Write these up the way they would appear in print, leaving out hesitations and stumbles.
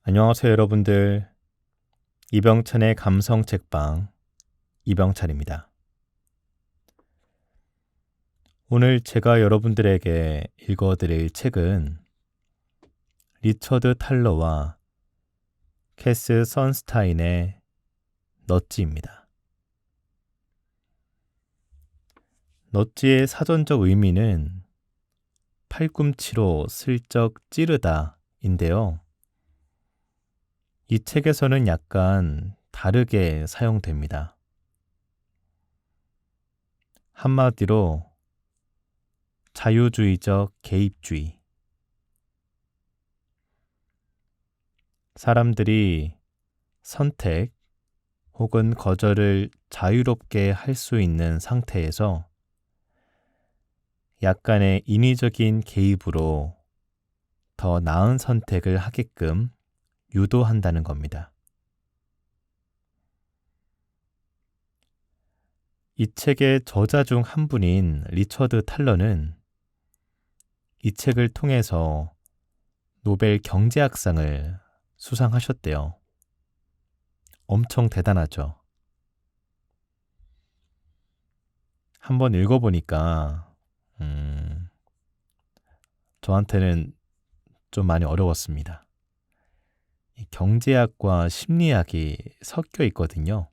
안녕하세요, 여러분들. 이병찬의 감성 책방 이병찬입니다. 오늘 제가 여러분들에게 읽어드릴 책은 리처드 탈러와 캐스 선스타인의 넛지입니다. 넛지의 사전적 의미는 팔꿈치로 슬쩍 찌르다인데요. 이 책에서는 약간 다르게 사용됩니다. 한마디로 자유주의적 개입주의. 사람들이 선택 혹은 거절을 자유롭게 할 수 있는 상태에서 약간의 인위적인 개입으로 더 나은 선택을 하게끔 유도한다는 겁니다. 이 책의 저자 중 한 분인 리처드 탈러는 이 책을 통해서 노벨 경제학상을 수상하셨대요. 엄청 대단하죠. 한번 읽어보니까 저한테는 좀 많이 어려웠습니다. 이 경제학과 심리학이 섞여 있거든요.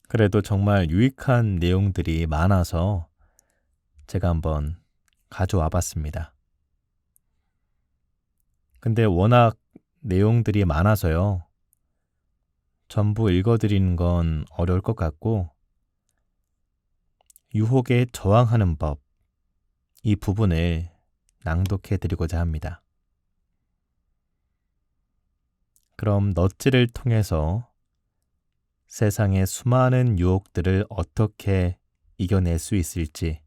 그래도 정말 유익한 내용들이 많아서 제가 한번 가져와 봤습니다. 근데 워낙 내용들이 많아서요. 전부 읽어드리는 건 어려울 것 같고 유혹에 저항하는 법, 이 부분을 낭독해드리고자 합니다. 그럼 넛지를 통해서 세상의 수많은 유혹들을 어떻게 이겨낼 수 있을지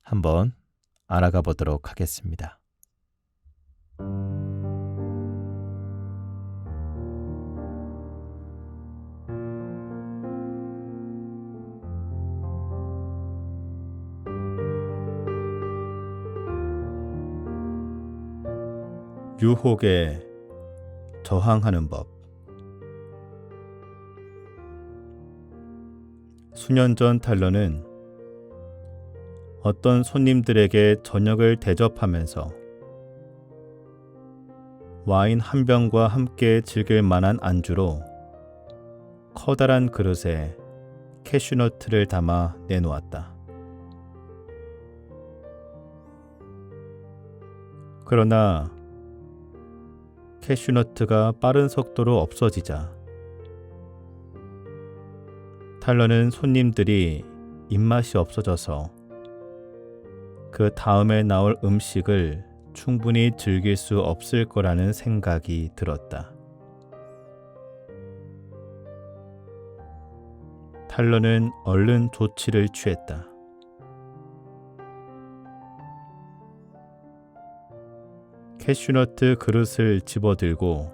한번 알아가 보도록 하겠습니다. 유혹에 저항하는 법. 수년 전 탈러는 어떤 손님들에게 저녁을 대접하면서 와인 한 병과 함께 즐길 만한 안주로 커다란 그릇에 캐슈너트를 담아 내놓았다. 그러나 캐슈너트가 빠른 속도로 없어지자 탈러는 손님들이 입맛이 없어져서 그 다음에 나올 음식을 충분히 즐길 수 없을 거라는 생각이 들었다. 탈러는 얼른 조치를 취했다. 캐슈너트 그릇을 집어들고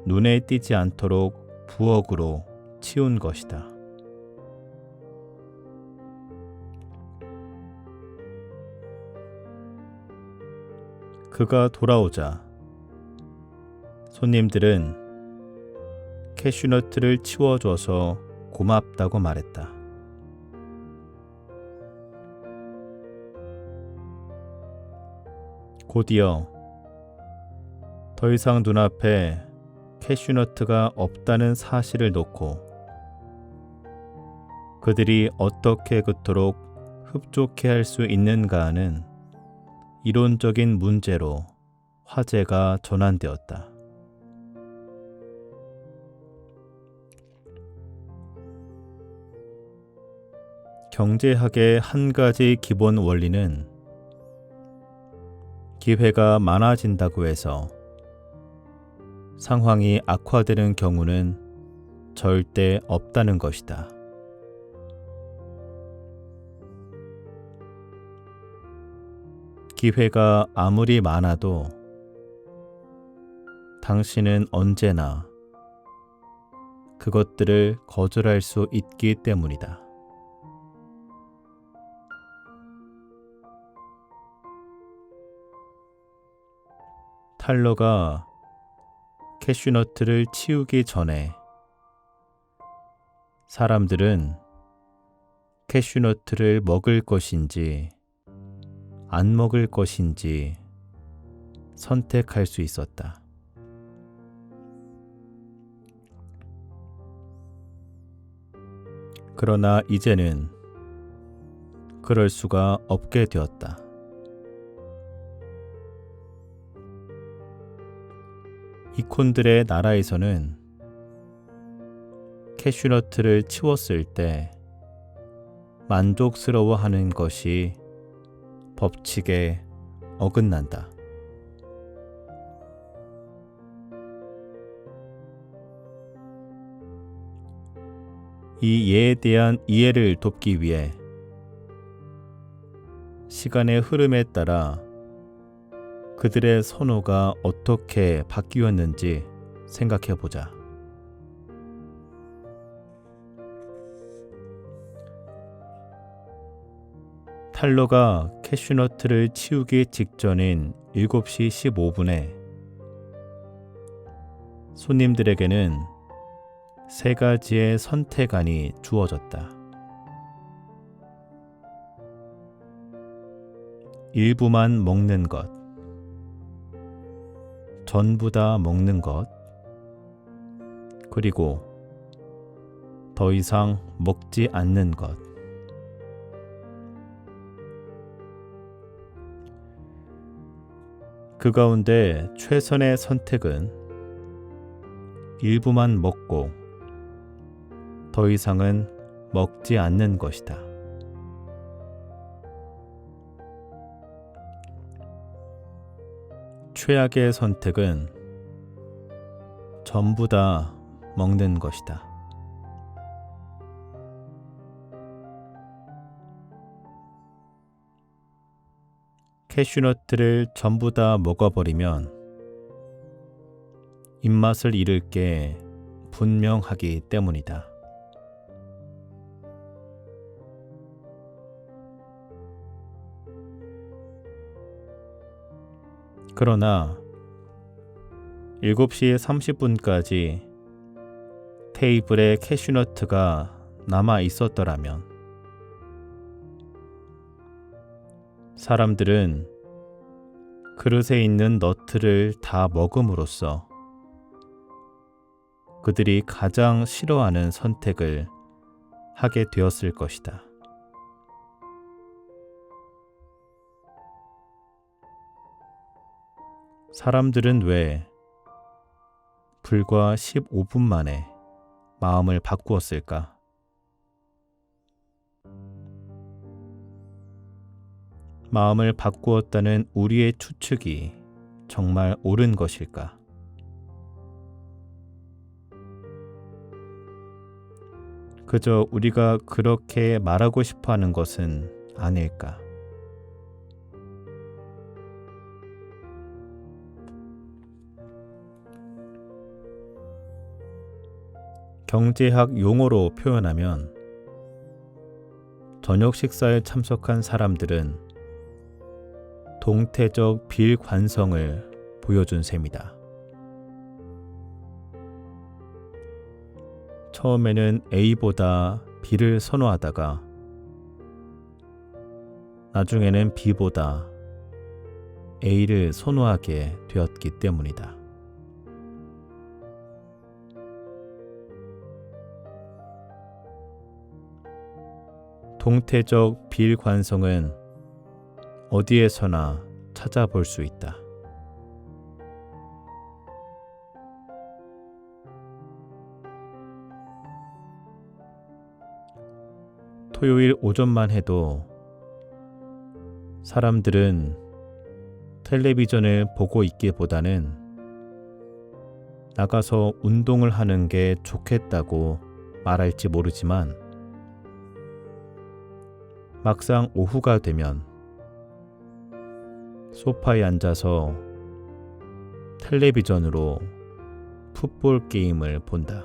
눈에 띄지 않도록 부엌으로 치운 것이다. 그가 돌아오자 손님들은 캐슈너트를 치워줘서 고맙다고 말했다. 곧이어 더 이상 눈앞에 캐슈너트가 없다는 사실을 놓고 그들이 어떻게 그토록 흡족해 할 수 있는가 하는 이론적인 문제로 화제가 전환되었다. 경제학의 한 가지 기본 원리는 기회가 많아진다고 해서 상황이 악화되는 경우는 절대 없다는 것이다. 기회가 아무리 많아도 당신은 언제나 그것들을 거절할 수 있기 때문이다. 탈러가 캐슈너트를 치우기 전에 사람들은 캐슈너트를 먹을 것인지 안 먹을 것인지 선택할 수 있었다. 그러나 이제는 그럴 수가 없게 되었다. 이콘들의 나라에서는 캐슈너트를 치웠을 때 만족스러워하는 것이 법칙에 어긋난다. 이 예에 대한 이해를 돕기 위해 시간의 흐름에 따라 그들의 선호가 어떻게 바뀌었는지 생각해 보자. 탈러가 캐슈너트를 치우기 직전인 7시 15분에 손님들에게는 3가지의 선택안이 주어졌다. 일부만 먹는 것, 전부 다 먹는 것, 그리고 더 이상 먹지 않는 것. 그 가운데 최선의 선택은 일부만 먹고 더 이상은 먹지 않는 것이다. 최악의 선택은 전부 다 먹는 것이다. 캐슈너트를 전부 다 먹어버리면 입맛을 잃을 게 분명하기 때문이다. 그러나 7시 30분까지 테이블에 캐슈너트가 남아 있었더라면 사람들은 그릇에 있는 너트를 다 먹음으로써 그들이 가장 싫어하는 선택을 하게 되었을 것이다. 사람들은 왜 불과 15분 만에 마음을 바꾸었을까? 마음을 바꾸었다는 우리의 추측이 정말 옳은 것일까? 그저 우리가 그렇게 말하고 싶어 하는 것은 아닐까? 경제학 용어로 표현하면 저녁 식사에 참석한 사람들은 동태적 빌관성을 보여준 셈이다. 처음에는 A보다 B를 선호하다가 나중에는 B보다 A를 선호하게 되었기 때문이다. 동태적 빌관성은 어디에서나 찾아볼 수 있다. 토요일 오전만 해도 사람들은 텔레비전을 보고 있기보다는 나가서 운동을 하는 게 좋겠다고 말할지 모르지만 막상 오후가 되면 소파에 앉아서 텔레비전으로 풋볼 게임을 본다.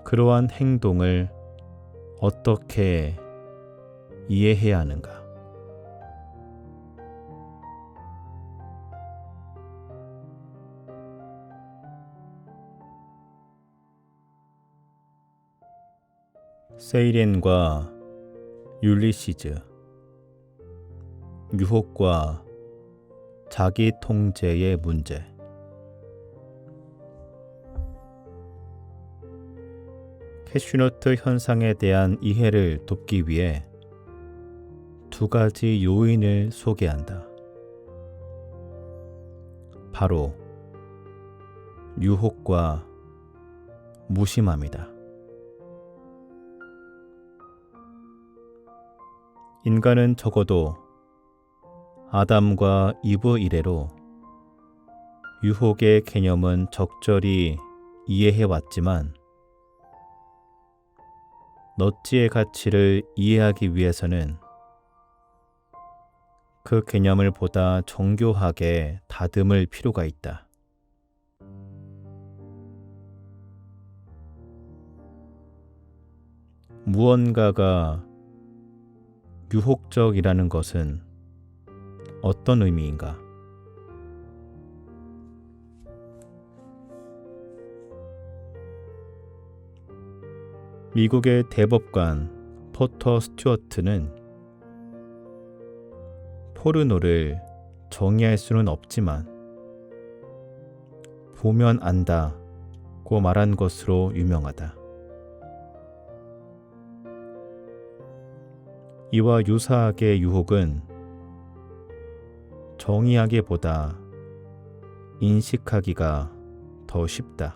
그러한 행동을 어떻게 이해해야 하는가? 세이렌과 율리시즈, 유혹과 자기 통제의 문제. 캐슈너트 현상에 대한 이해를 돕기 위해 두 가지 요인을 소개한다. 바로 유혹과 무심함이다. 인간은 적어도 아담과 이브 이래로 유혹의 개념은 적절히 이해해왔지만 넛지의 가치를 이해하기 위해서는 그 개념을 보다 정교하게 다듬을 필요가 있다. 무언가가 유혹적이라는 것은 어떤 의미인가? 미국의 대법관 포터 스튜어트는 포르노를 정의할 수는 없지만 보면 안다고 말한 것으로 유명하다. 이와 유사하게 유혹은 정의하기보다 인식하기가 더 쉽다.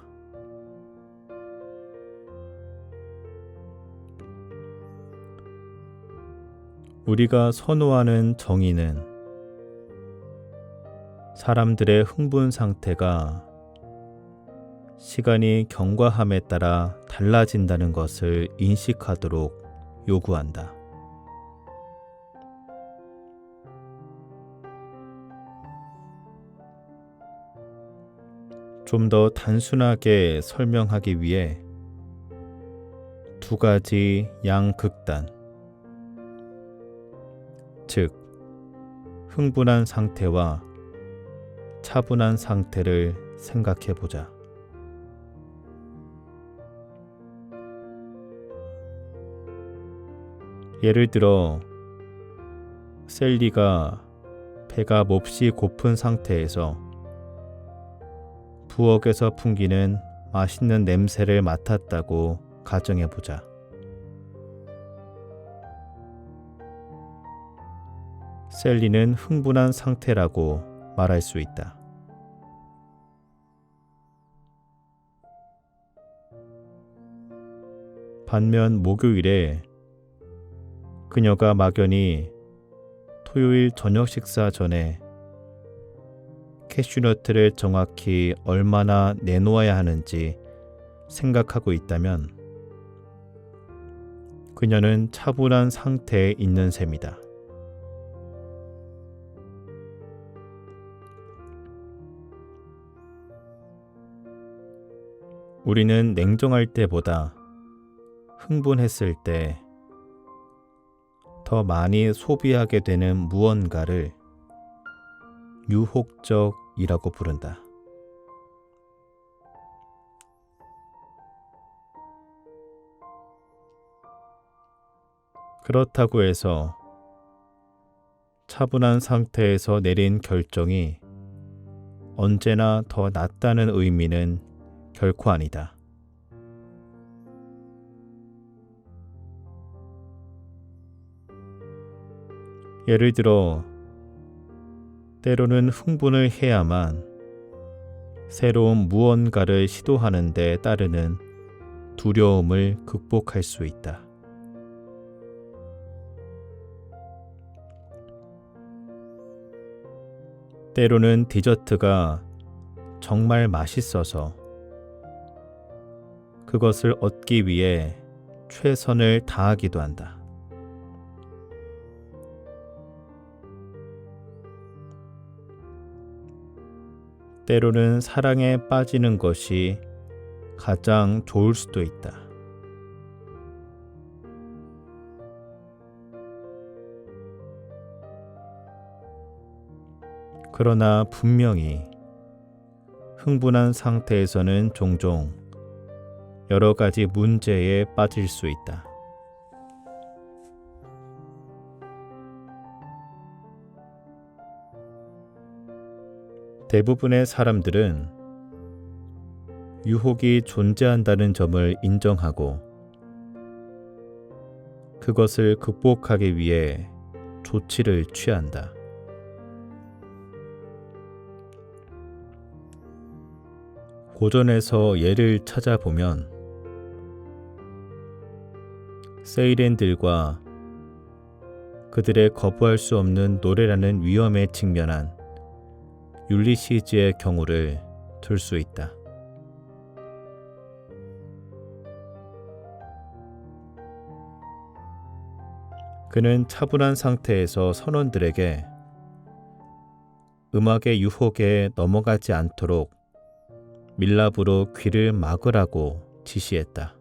우리가 선호하는 정의는 사람들의 흥분 상태가 시간이 경과함에 따라 달라진다는 것을 인식하도록 요구한다. 좀 더 단순하게 설명하기 위해 두 가지 양극단, 즉 흥분한 상태와 차분한 상태를 생각해 보자. 예를 들어 셀리가 배가 몹시 고픈 상태에서 부엌에서 풍기는 맛있는 냄새를 맡았다고 가정해 보자. 셀리는 흥분한 상태라고 말할 수 있다. 반면 목요일에 그녀가 막연히 토요일 저녁 식사 전에 캐슈너트를 정확히 얼마나 내놓아야 하는지 생각하고 있다면 그녀는 차분한 상태에 있는 셈이다. 우리는 냉정할 때보다 흥분했을 때 더 많이 소비하게 되는 무언가를 유혹적이라고 부른다. 그렇다고 해서 차분한 상태에서 내린 결정이 언제나 더 낫다는 의미는 결코 아니다. 예를 들어 때로는 흥분을 해야만 새로운 무언가를 시도하는 데 따르는 두려움을 극복할 수 있다. 때로는 디저트가 정말 맛있어서 그것을 얻기 위해 최선을 다하기도 한다. 때로는 사랑에 빠지는 것이 가장 좋을 수도 있다. 그러나 분명히 흥분한 상태에서는 종종 여러 가지 문제에 빠질 수 있다. 대부분의 사람들은 유혹이 존재한다는 점을 인정하고 그것을 극복하기 위해 조치를 취한다. 고전에서 예를 찾아보면 세이렌들과 그들의 거부할 수 없는 노래라는 위험에 직면한 율리시즈의 경우를 들 수 있다. 그는 차분한 상태에서 선원들에게 음악의 유혹에 넘어가지 않도록 밀랍으로 귀를 막으라고 지시했다.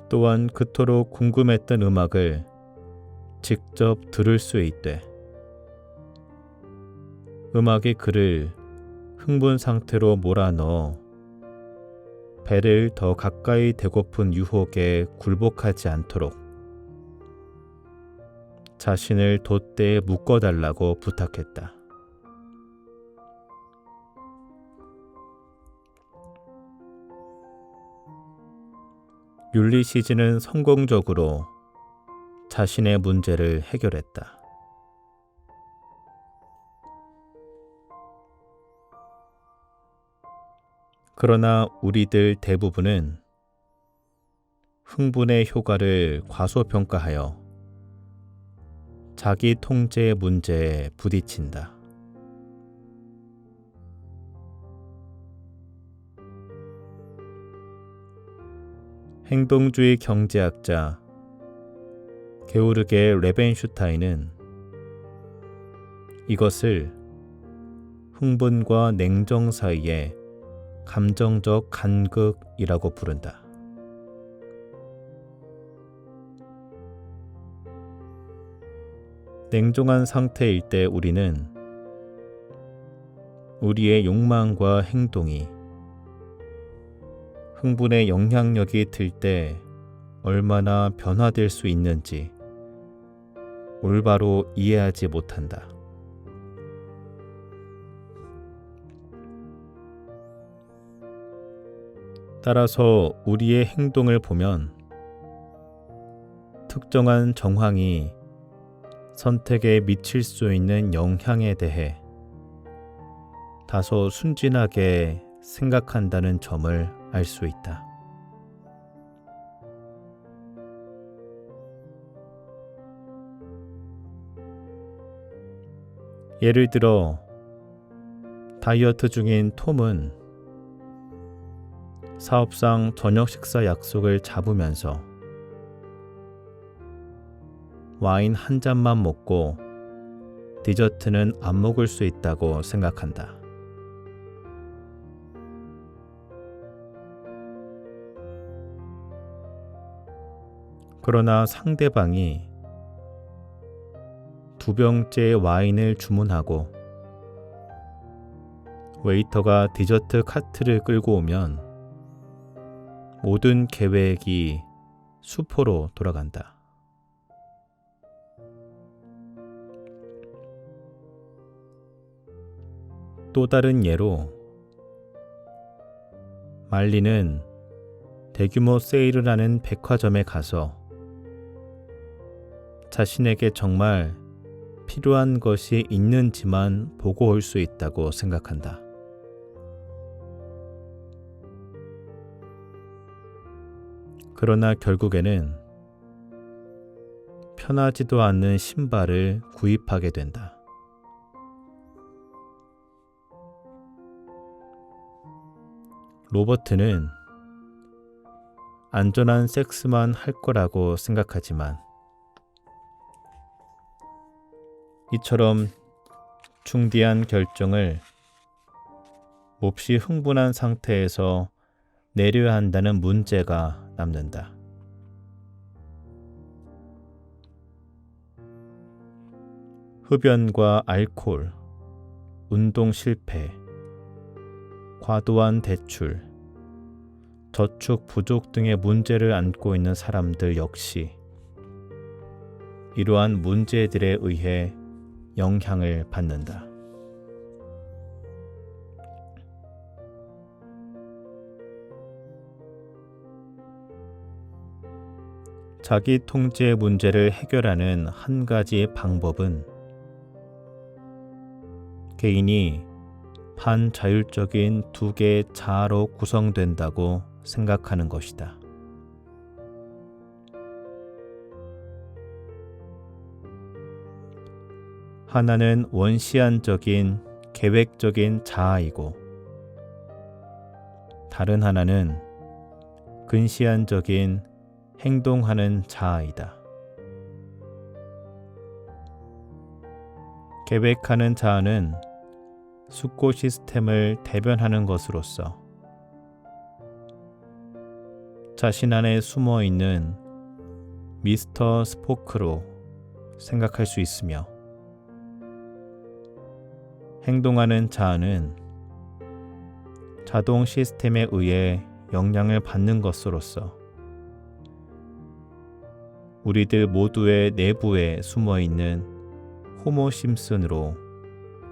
또한 그토록 궁금했던 음악을 직접 들을 수 있되 음악이 그를 흥분 상태로 몰아넣어 배를 더 가까이 대고픈 유혹에 굴복하지 않도록 자신을 돛대에 묶어달라고 부탁했다. 율리시즈는 성공적으로 자신의 문제를 해결했다. 그러나 우리들 대부분은 흥분의 효과를 과소평가하여 자기 통제의 문제에 부딪힌다. 행동주의 경제학자 게오르게 레벤슈타인은 이것을 흥분과 냉정 사이의 감정적 간극이라고 부른다. 냉정한 상태일 때 우리는 우리의 욕망과 행동이 흥분의 영향력이 들 때 얼마나 변화될 수 있는지 올바로 이해하지 못한다. 따라서 우리의 행동을 보면 특정한 정황이 선택에 미칠 수 있는 영향에 대해 다소 순진하게 생각한다는 점을 알 수 있다. 예를 들어 다이어트 중인 톰은 사업상 저녁 식사 약속을 잡으면서 와인 한 잔만 먹고 디저트는 안 먹을 수 있다고 생각한다. 그러나 상대방이 2병째 와인을 주문하고 웨이터가 디저트 카트를 끌고 오면 모든 계획이 수포로 돌아간다. 또 다른 예로 말리는 대규모 세일을 하는 백화점에 가서 자신에게 정말 필요한 것이 있는지만 보고 올 수 있다고 생각한다. 그러나 결국에는 편하지도 않는 신발을 구입하게 된다. 로버트는 안전한 섹스만 할 거라고 생각하지만 이처럼 중대한 결정을 몹시 흥분한 상태에서 내려야 한다는 문제가 남는다. 흡연과 알코올, 운동 실패, 과도한 대출, 저축 부족 등의 문제를 안고 있는 사람들 역시 이러한 문제들에 의해 영향을 받는다. 자기 통제 문제를 해결하는 한 가지 방법은 개인이 반자율적인 두 개의 자아로 구성된다고 생각하는 것이다. 하나는 원시한적인 계획적인 자아이고, 다른 하나는 근시한적인 행동하는 자아이다. 계획하는 자아는 숙고 시스템을 대변하는 것으로서 자신 안에 숨어 있는 미스터 스포크로 생각할 수 있으며, 행동하는 자아는 자동 시스템에 의해 영향을 받는 것으로서 우리들 모두의 내부에 숨어 있는 호모 심슨으로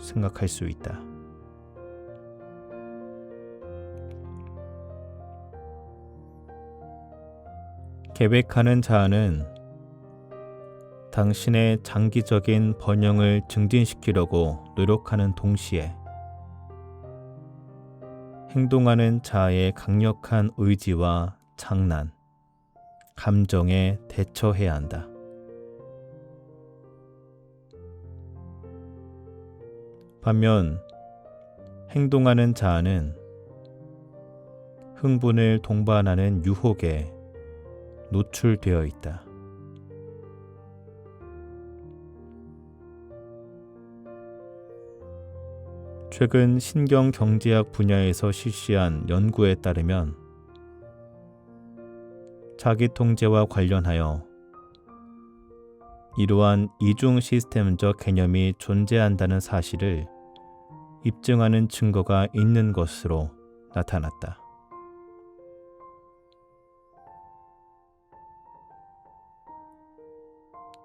생각할 수 있다. 계획하는 자아는 당신의 장기적인 번영을 증진시키려고 노력하는 동시에 행동하는 자아의 강력한 의지와 장난, 감정에 대처해야 한다. 반면 행동하는 자아는 흥분을 동반하는 유혹에 노출되어 있다. 최근 신경경제학 분야에서 실시한 연구에 따르면 자기통제와 관련하여 이러한 이중 시스템적 개념이 존재한다는 사실을 입증하는 증거가 있는 것으로 나타났다.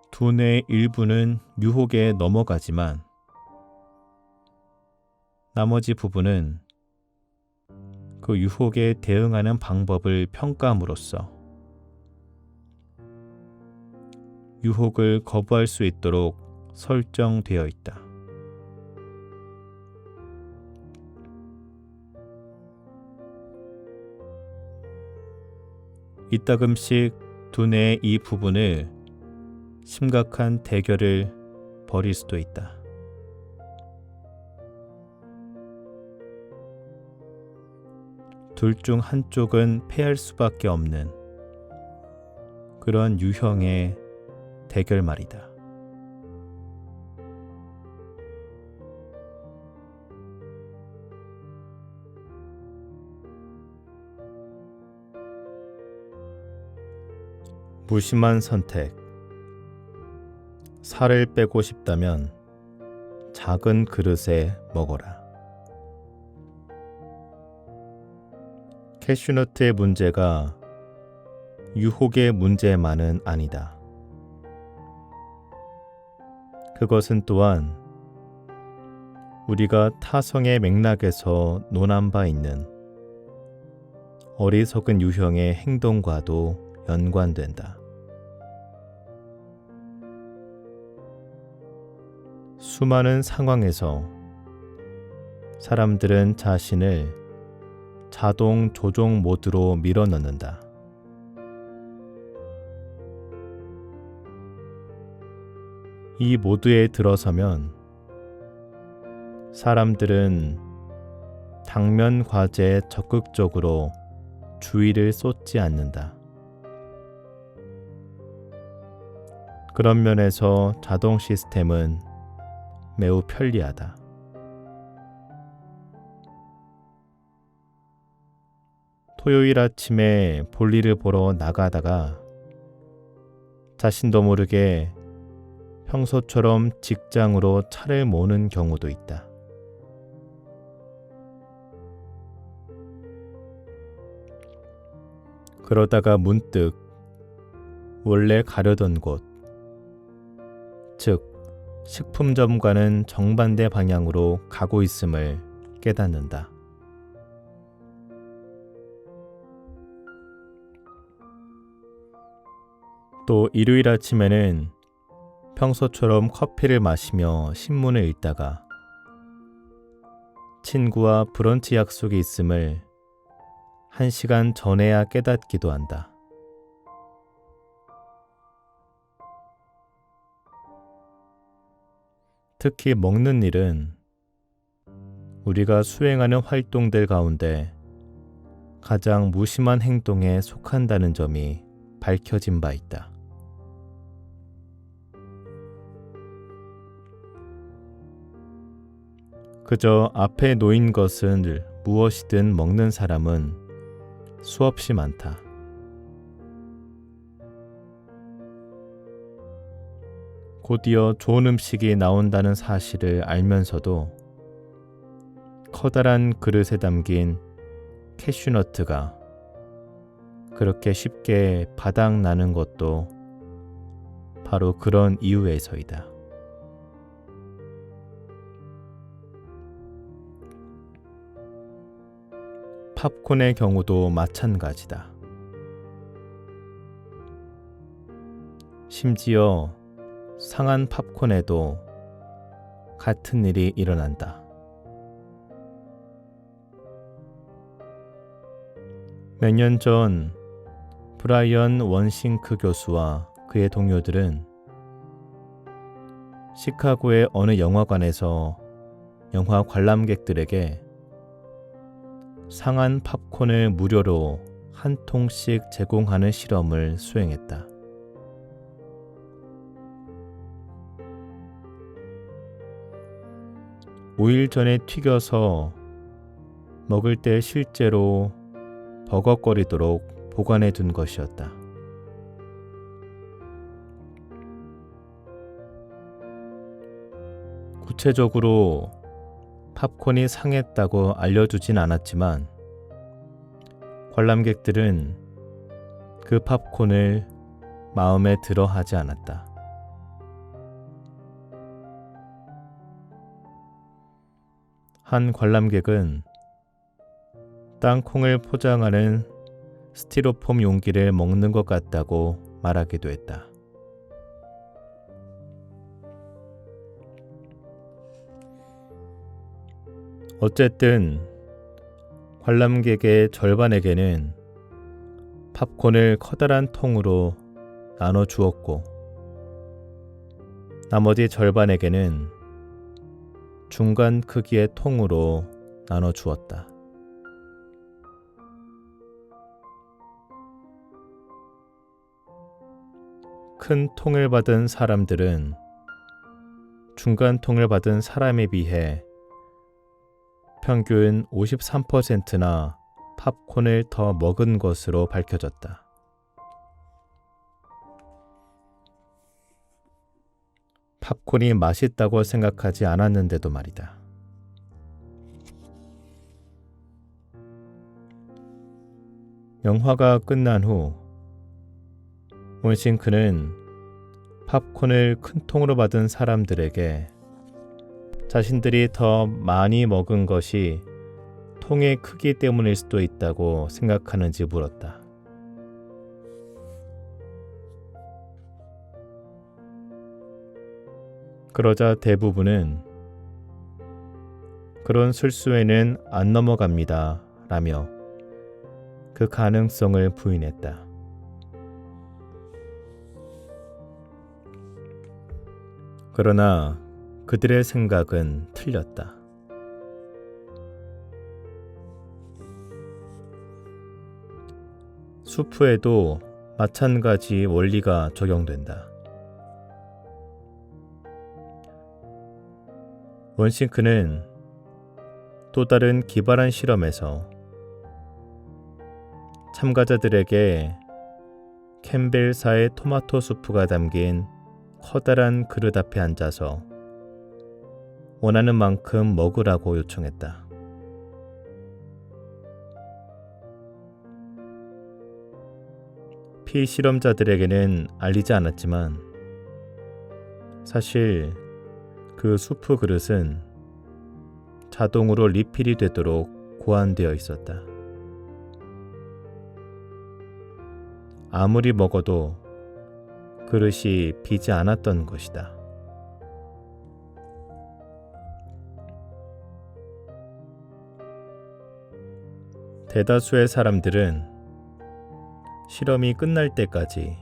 두뇌의 일부는 유혹에 넘어가지만 나머지 부분은 그 유혹에 대응하는 방법을 평가함으로써 유혹을 거부할 수 있도록 설정되어 있다. 이따금씩 두뇌의 이 부분을 심각한 대결을 벌일 수도 있다. 둘 중 한쪽은 패할 수밖에 없는 그런 유형의 대결 말이다. 무심한 선택. 살을 빼고 싶다면 작은 그릇에 먹어라. 캐슈너트의 문제가 유혹의 문제만은 아니다. 그것은 또한 우리가 타성의 맥락에서 논한 바 있는 어리석은 유형의 행동과도 연관된다. 수많은 상황에서 사람들은 자신을 자동 조종 모드로 밀어넣는다. 이 모드에 들어서면 사람들은 당면 과제에 적극적으로 주의를 쏟지 않는다. 그런 면에서 자동 시스템은 매우 편리하다. 토요일 아침에 볼일을 보러 나가다가 자신도 모르게 평소처럼 직장으로 차를 모는 경우도 있다. 그러다가 문득 원래 가려던 곳, 즉 식품점과는 정반대 방향으로 가고 있음을 깨닫는다. 또 일요일 아침에는 평소처럼 커피를 마시며 신문을 읽다가 친구와 브런치 약속이 있음을 1시간 전에야 깨닫기도 한다. 특히 먹는 일은 우리가 수행하는 활동들 가운데 가장 무심한 행동에 속한다는 점이 밝혀진 바 있다. 그저 앞에 놓인 것은 무엇이든 먹는 사람은 수없이 많다. 곧이어 좋은 음식이 나온다는 사실을 알면서도 커다란 그릇에 담긴 캐슈너트가 그렇게 쉽게 바닥나는 것도 바로 그런 이유에서이다. 팝콘의 경우도 마찬가지다. 심지어 상한 팝콘에도 같은 일이 일어난다. 몇 년 전 브라이언 원싱크 교수와 그의 동료들은 시카고의 어느 영화관에서 영화 관람객들에게 상한 팝콘을 무료로 한 통씩 제공하는 실험을 수행했다. (5일) 전에 튀겨서 먹을 때 실제로 버벅거리도록 보관해 둔 것이었다. 구체적으로 팝콘이 상했다고 알려주진 않았지만 관람객들은 그 팝콘을 마음에 들어 하지 않았다. 한 관람객은 땅콩을 포장하는 스티로폼 용기를 먹는 것 같다고 말하기도 했다. 어쨌든 관람객의 절반에게는 팝콘을 커다란 통으로 나눠 주었고 나머지 절반에게는 중간 크기의 통으로 나눠 주었다. 큰 통을 받은 사람들은 중간 통을 받은 사람에 비해 평균 53%나 팝콘을 더 먹은 것으로 밝혀졌다. 팝콘이 맛있다고 생각하지 않았는데도 말이다. 영화가 끝난 후 원싱크는 팝콘을 큰 통으로 받은 사람들에게 자신들이 더 많이 먹은 것이 통의 크기 때문일 수도 있다고 생각하는지 물었다. 그러자 대부분은 그런 술수에는 안 넘어갑니다 라며 그 가능성을 부인했다. 그러나 그들의 생각은 틀렸다. 수프에도 마찬가지 원리가 적용된다. 원싱크는 또 다른 기발한 실험에서 참가자들에게 캠벨사의 토마토 수프가 담긴 커다란 그릇 앞에 앉아서 원하는 만큼 먹으라고 요청했다. 피실험자들에게는 알리지 않았지만 사실 그 수프 그릇은 자동으로 리필이 되도록 고안되어 있었다. 아무리 먹어도 그릇이 비지 않았던 것이다. 대다수의 사람들은 실험이 끝날 때까지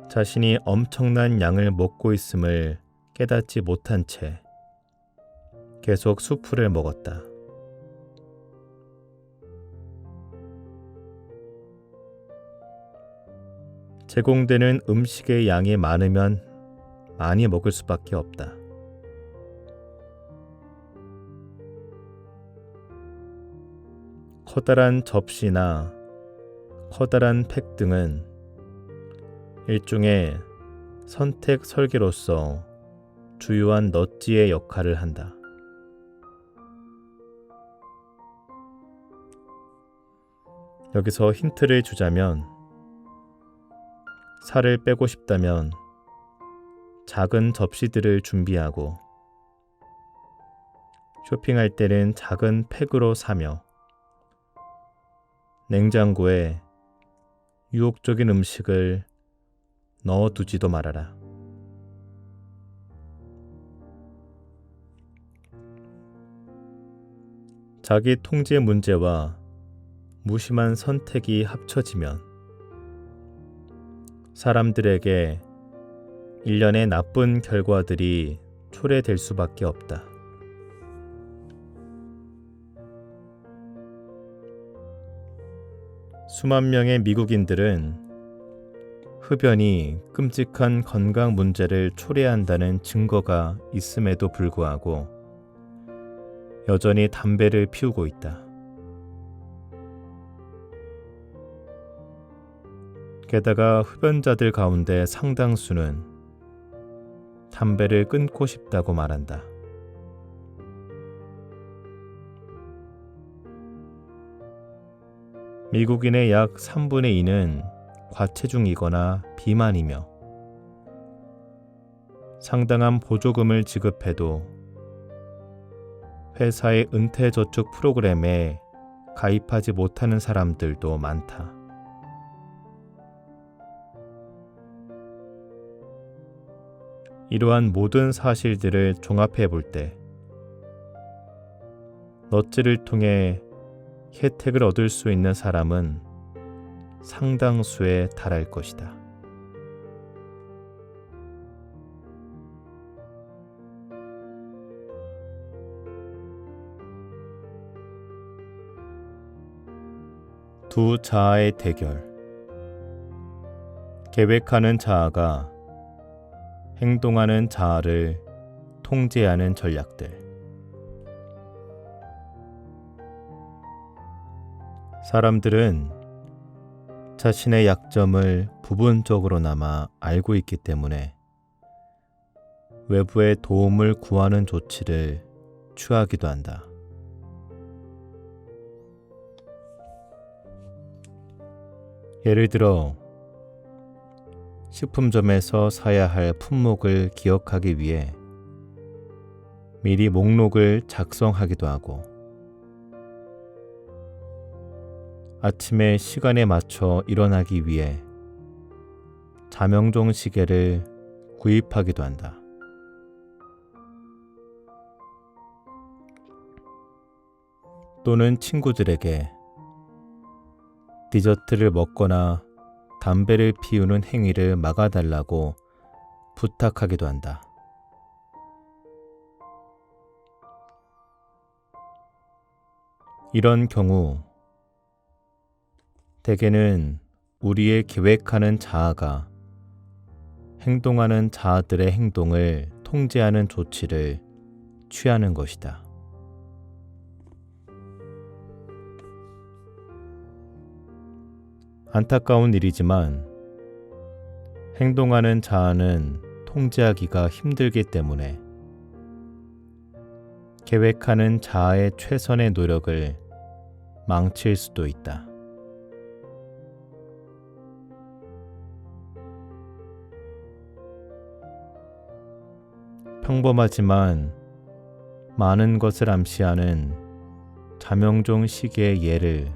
자신이 엄청난 양을 먹고 있음을 깨닫지 못한 채 계속 수프를 먹었다. 제공되는 음식의 양이 많으면 많이 먹을 수밖에 없다. 커다란 접시나 커다란 팩 등은 일종의 선택 설계로서 주요한 넛지의 역할을 한다. 여기서 힌트를 주자면, 살을 빼고 싶다면 작은 접시들을 준비하고 쇼핑할 때는 작은 팩으로 사며 냉장고에 유혹적인 음식을 넣어두지도 말아라. 자기 통제 문제와 무심한 선택이 합쳐지면 사람들에게 일련의 나쁜 결과들이 초래될 수밖에 없다. 수만 명의 미국인들은 흡연이 끔찍한 건강 문제를 초래한다는 증거가 있음에도 불구하고 여전히 담배를 피우고 있다. 게다가 흡연자들 가운데 상당수는 담배를 끊고 싶다고 말한다. 미국인의 약 3분의 2는 과체중이거나 비만이며 상당한 보조금을 지급해도 회사의 은퇴저축 프로그램에 가입하지 못하는 사람들도 많다. 이러한 모든 사실들을 종합해 볼 때 넛지를 통해 혜택을 얻을 수 있는 사람은 상당수에 달할 것이다. 두 자아의 대결. 계획하는 자아가 행동하는 자아를 통제하는 전략들. 사람들은 자신의 약점을 부분적으로나마 알고 있기 때문에 외부의 도움을 구하는 조치를 취하기도 한다. 예를 들어 식품점에서 사야 할 품목을 기억하기 위해 미리 목록을 작성하기도 하고 아침에 시간에 맞춰 일어나기 위해 자명종 시계를 구입하기도 한다. 또는 친구들에게 디저트를 먹거나 담배를 피우는 행위를 막아달라고 부탁하기도 한다. 이런 경우 대개는 우리의 계획하는 자아가 행동하는 자아들의 행동을 통제하는 조치를 취하는 것이다. 안타까운 일이지만 행동하는 자아는 통제하기가 힘들기 때문에 계획하는 자아의 최선의 노력을 망칠 수도 있다. 평범하지만 많은 것을 암시하는 자명종 시계의 예를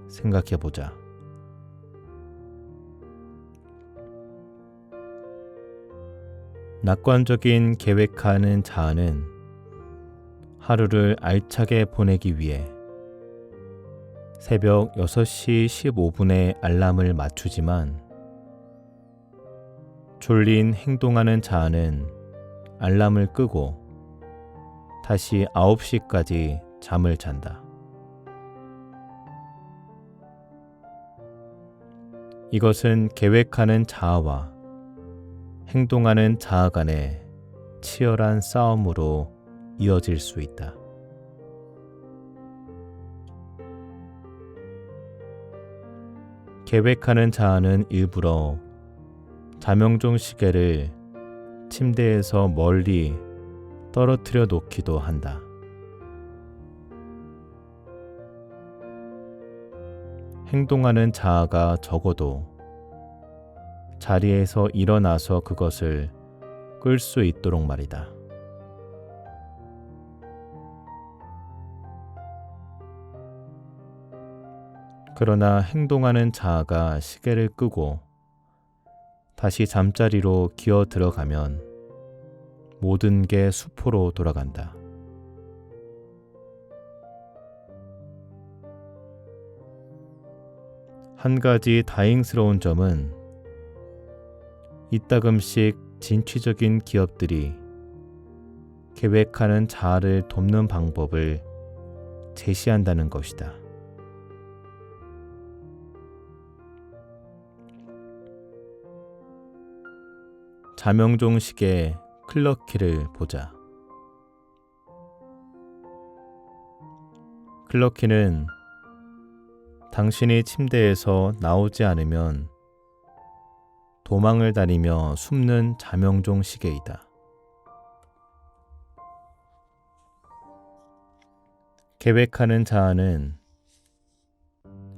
생각해 보자. 낙관적인 계획하는 자아는 하루를 알차게 보내기 위해 새벽 6시 15분에 알람을 맞추지만 졸린 행동하는 자아는 알람을 끄고 다시 9시까지 잠을 잔다. 이것은 계획하는 자아와 행동하는 자아 간의 치열한 싸움으로 이어질 수 있다. 계획하는 자아는 일부러 자명종 시계를 침대에서 멀리 떨어뜨려 놓기도 한다. 행동하는 자아가 적어도 자리에서 일어나서 그것을 끌 수 있도록 말이다. 그러나 행동하는 자아가 시계를 끄고 다시 잠자리로 기어 들어가면 모든 게 수포로 돌아간다. 한 가지 다행스러운 점은 이따금씩 진취적인 기업들이 계획하는 자아를 돕는 방법을 제시한다는 것이다. 자명종식의 클러키를 보자. 클러키는 당신이 침대에서 나오지 않으면 도망을 다니며 숨는 자명종 시계이다. 계획하는 자아는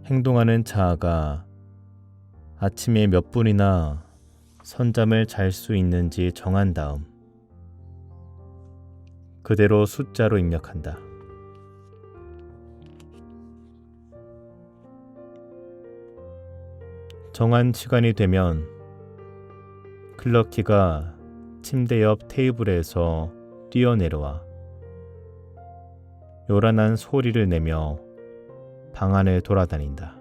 행동하는 자아가 아침에 몇 분이나 선잠을 잘 수 있는지 정한 다음 그대로 숫자로 입력한다. 정한 시간이 되면 클러키가 침대 옆 테이블에서 뛰어내려와 요란한 소리를 내며 방 안을 돌아다닌다.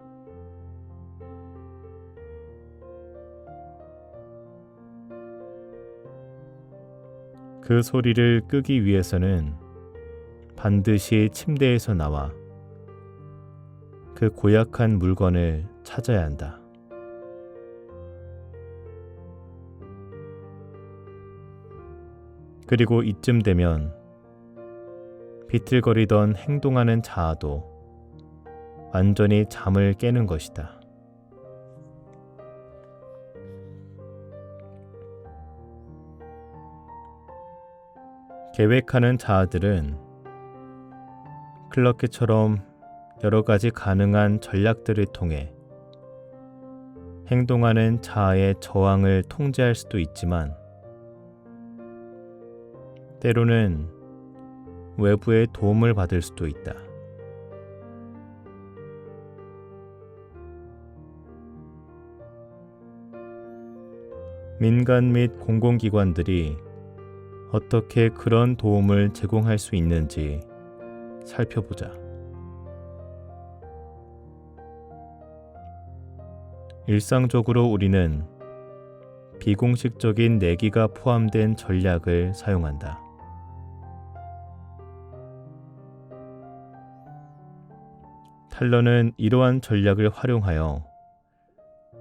그 소리를 끄기 위해서는 반드시 침대에서 나와 그 고약한 물건을 찾아야 한다. 그리고 이쯤 되면 비틀거리던 행동하는 자아도 완전히 잠을 깨는 것이다. 계획하는 자아들은 클러키처럼 여러 가지 가능한 전략들을 통해 행동하는 자아의 저항을 통제할 수도 있지만 때로는 외부의 도움을 받을 수도 있다. 민간 및 공공기관들이 어떻게 그런 도움을 제공할 수 있는지 살펴보자. 일상적으로 우리는 비공식적인 내기가 포함된 전략을 사용한다. 탈러는 이러한 전략을 활용하여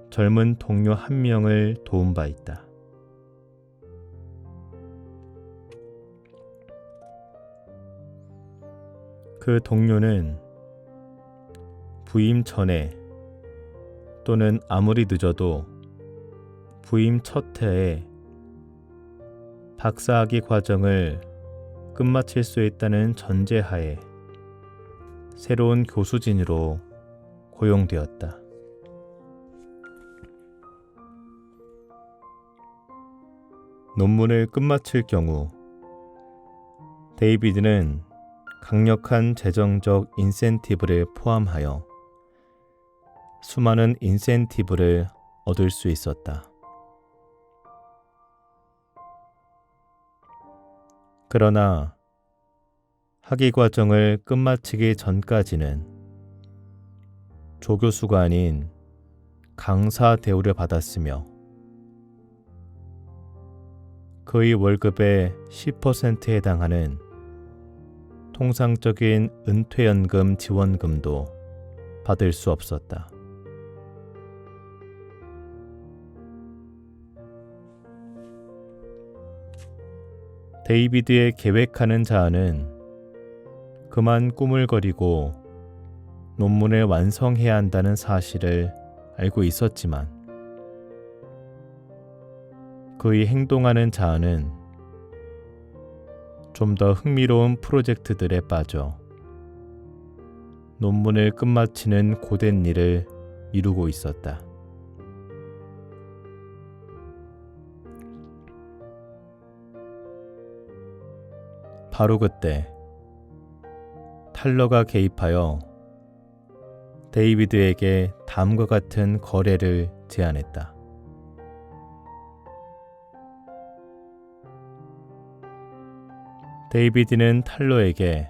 젊은 동료 한 명을 도운 바 있다. 그 동료는 부임 전에 또는 아무리 늦어도 부임 첫 해에 박사학위 과정을 끝마칠 수 있다는 전제하에 새로운 교수진으로 고용되었다. 논문을 끝마칠 경우 데이비드는 강력한 재정적 인센티브를 포함하여 수많은 인센티브를 얻을 수 있었다. 그러나 학위 과정을 끝마치기 전까지는 조교수가 아닌 강사 대우를 받았으며 그의 월급의 10%에 해당하는 통상적인 은퇴연금 지원금도 받을 수 없었다. 데이비드의 계획하는 자아는 그만 꾸물거리고 논문을 완성해야 한다는 사실을 알고 있었지만 그의 행동하는 자아는 좀 더 흥미로운 프로젝트들에 빠져 논문을 끝마치는 고된 일을 미루고 있었다. 바로 그때 탈러가 개입하여 데이비드에게 다음과 같은 거래를 제안했다. 데이비드는 탈러에게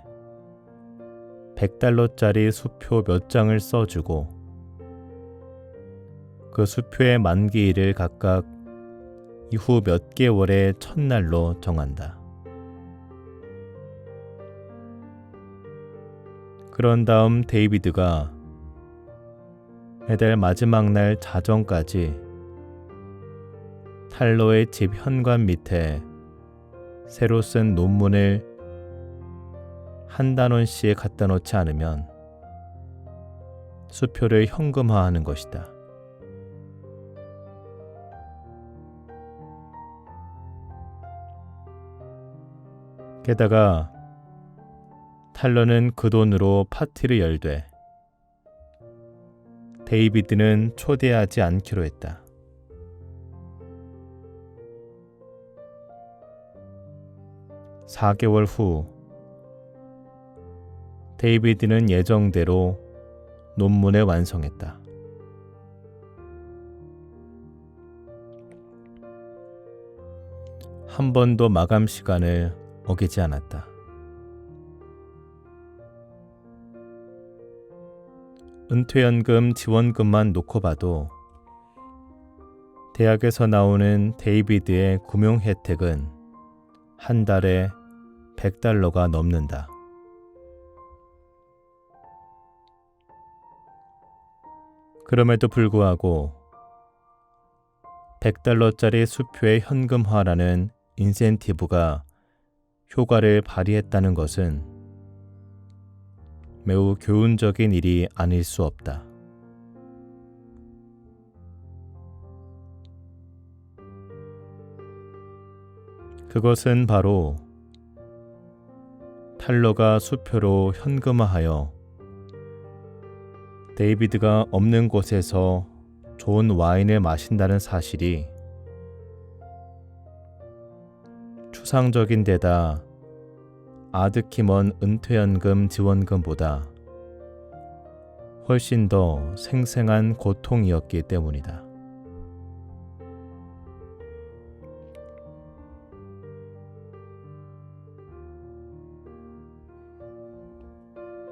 $100짜리 수표 몇 장을 써주고 그 수표의 만기일을 각각 이후 몇 개월의 첫날로 정한다. 그런 다음 데이비드가 매달 마지막 날 자정까지 탈러의 집 현관 밑에 새로 쓴 논문을 한 단원씩 갖다 놓지 않으면 수표를 현금화하는 것이다. 게다가 탈러는 그 돈으로 파티를 열되 데이비드는 초대하지 않기로 했다. (4개월) 후 데이비드는 예정대로 논문을 완성했다. 한 번도 마감 시간을 어기지 않았다. 은퇴연금 지원금만 놓고 봐도 대학에서 나오는 데이비드의 금융 혜택은 한 달에 $100가 넘는다. 그럼에도 불구하고 $100짜리 수표의 현금화라는 인센티브가 효과를 발휘했다는 것은 매우 교훈적인 일이 아닐 수 없다. 그것은 바로 탈러가 수표로 현금화하여 데이비드가 없는 곳에서 좋은 와인을 마신다는 사실이 추상적인 데다 아득히 먼 은퇴연금 지원금보다 훨씬 더 생생한 고통이었기 때문이다.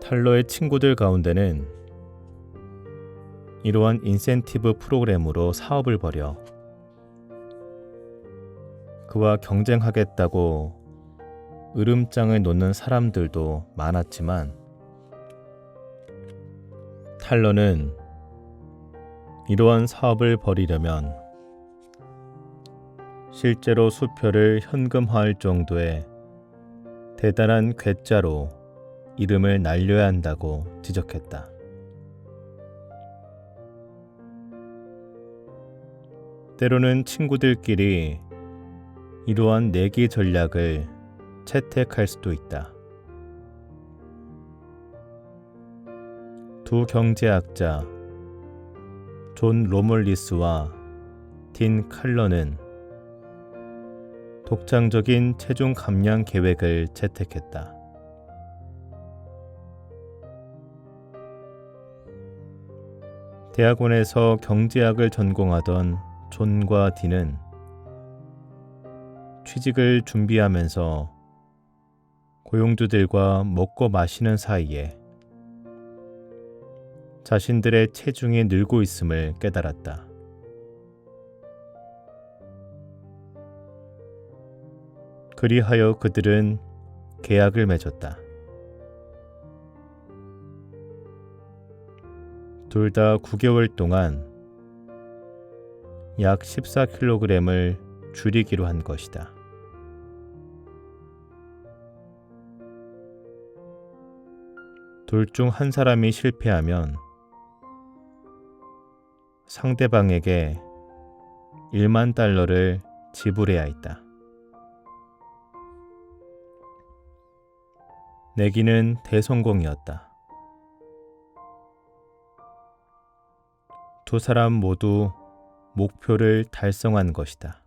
탈러의 친구들 가운데는 이러한 인센티브 프로그램으로 사업을 벌여 그와 경쟁하겠다고 으름장을 놓는 사람들도 많았지만 탈러는 이러한 사업을 벌이려면 실제로 수표를 현금화할 정도의 대단한 괴짜로 이름을 날려야 한다고 지적했다. 때로는 친구들끼리 이러한 내기 전략을 채택할 수도 있다. 두 경제학자 존 로멀리스와 딘 칼러는 독창적인 체중 감량 계획을 채택했다. 대학원에서 경제학을 전공하던 존과 딘은 취직을 준비하면서 고용주들과 먹고 마시는 사이에 자신들의 체중이 늘고 있음을 깨달았다. 그리하여 그들은 계약을 맺었다. 둘 다 9개월 동안 약 14kg을 줄이기로 한 것이다. 둘 중 한 사람이 실패하면 상대방에게 1만 달러를 지불해야 했다. 내기는 대성공이었다. 두 사람 모두 목표를 달성한 것이다.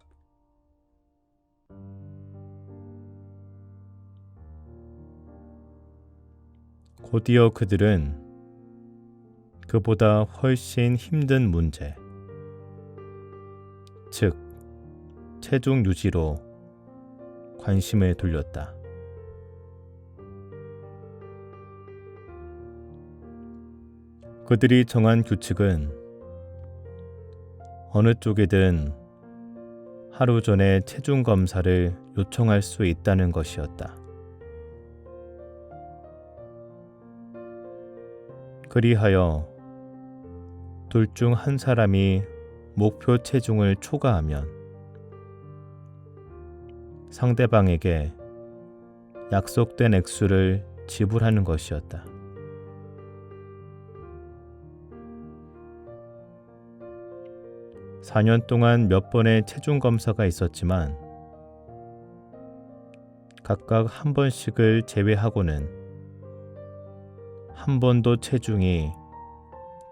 곧이어 그들은 그보다 훨씬 힘든 문제, 즉 체중 유지로 관심을 돌렸다. 그들이 정한 규칙은 어느 쪽이든 하루 전에 체중 검사를 요청할 수 있다는 것이었다. 그리하여 둘 중 한 사람이 목표 체중을 초과하면 상대방에게 약속된 액수를 지불하는 것이었다. (4년) 동안 몇 번의 체중 검사가 있었지만 각각 한 번씩을 제외하고는 한 번도 체중이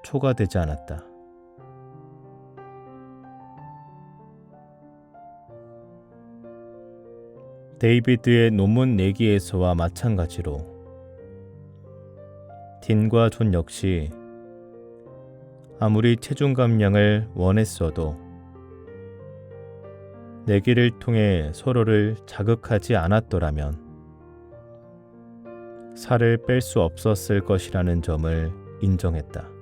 초과되지 않았다. 데이비드의 논문 내기에서와 마찬가지로 딘과 존 역시 아무리 체중 감량을 원했어도 내기를 통해 서로를 자극하지 않았더라면 살을 뺄 수 없었을 것이라는 점을 인정했다.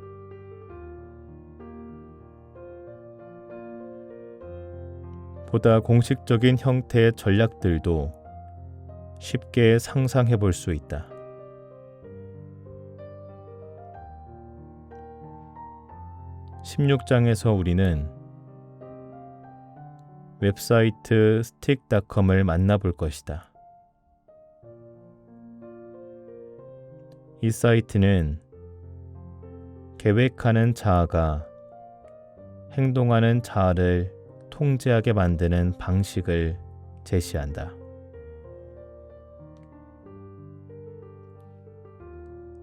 보다 공식적인 형태의 전략들도 쉽게 상상해 볼 수 있다. (16장에서) 우리는 웹사이트 stick.com을 만나볼 것이다. 이 사이트는 계획하는 자아가 행동하는 자아를 통제하게 만드는 방식을 제시한다.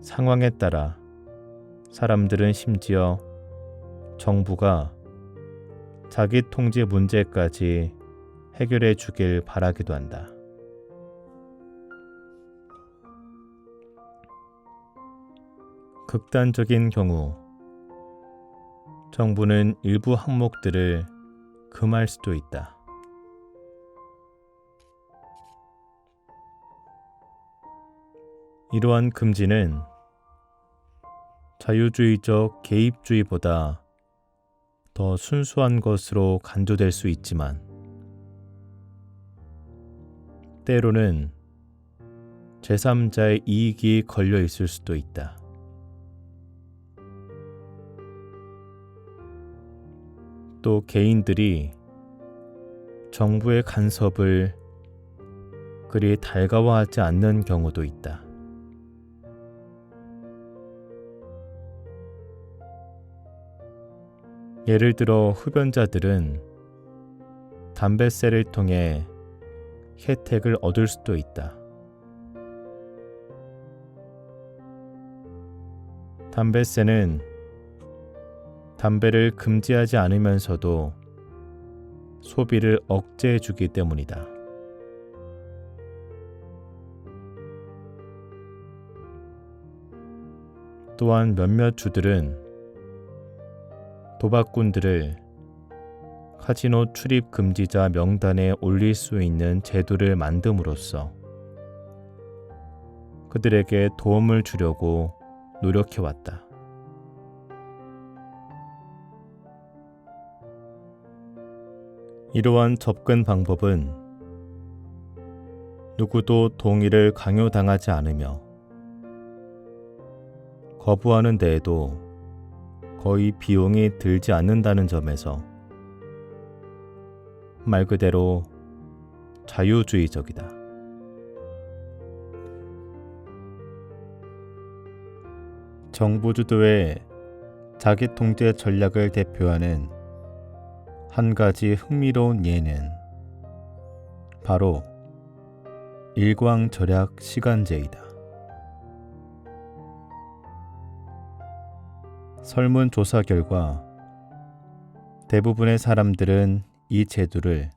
상황에 따라 사람들은 심지어 정부가 자기 통제 문제까지 해결해 주길 바라기도 한다. 극단적인 경우 정부는 일부 항목들을 금할 수도 있다. 이러한 금지는 자유주의적 개입주의보다 더 순수한 것으로 간주될 수 있지만 때로는 제3자의 이익이 걸려 있을 수도 있다. 또 개인들이 정부의 간섭을 그리 달가워하지 않는 경우도 있다. 예를 들어 흡연자들은 담뱃세를 통해 혜택을 얻을 수도 있다. 담뱃세는 담배를 금지하지 않으면서도 소비를 억제해 주기 때문이다. 또한 몇몇 주들은 도박꾼들을 카지노 출입 금지자 명단에 올릴 수 있는 제도를 만듦으로써 그들에게 도움을 주려고 노력해왔다. 이러한 접근 방법은 누구도 동의를 강요당하지 않으며 거부하는 데에도 거의 비용이 들지 않는다는 점에서 말 그대로 자유주의적이다. 정부 주도의 자기통제 전략을 대표하는 한 가지 흥미로운 예는 바로 일광절약 시간제이다. 설문조사 결과 대부분의 사람들은 이 제도를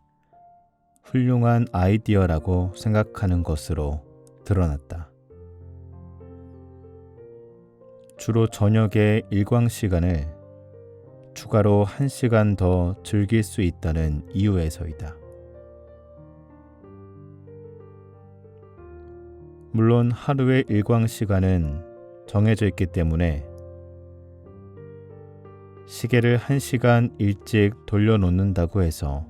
훌륭한 아이디어라고 생각하는 것으로 드러났다. 주로 저녁의 일광 시간을 추가로 1시간 더 즐길 수 있다는 이유에서이다. 물론 하루의 일광 시간은 정해져 있기 때문에 시계를 1시간 일찍 돌려놓는다고 해서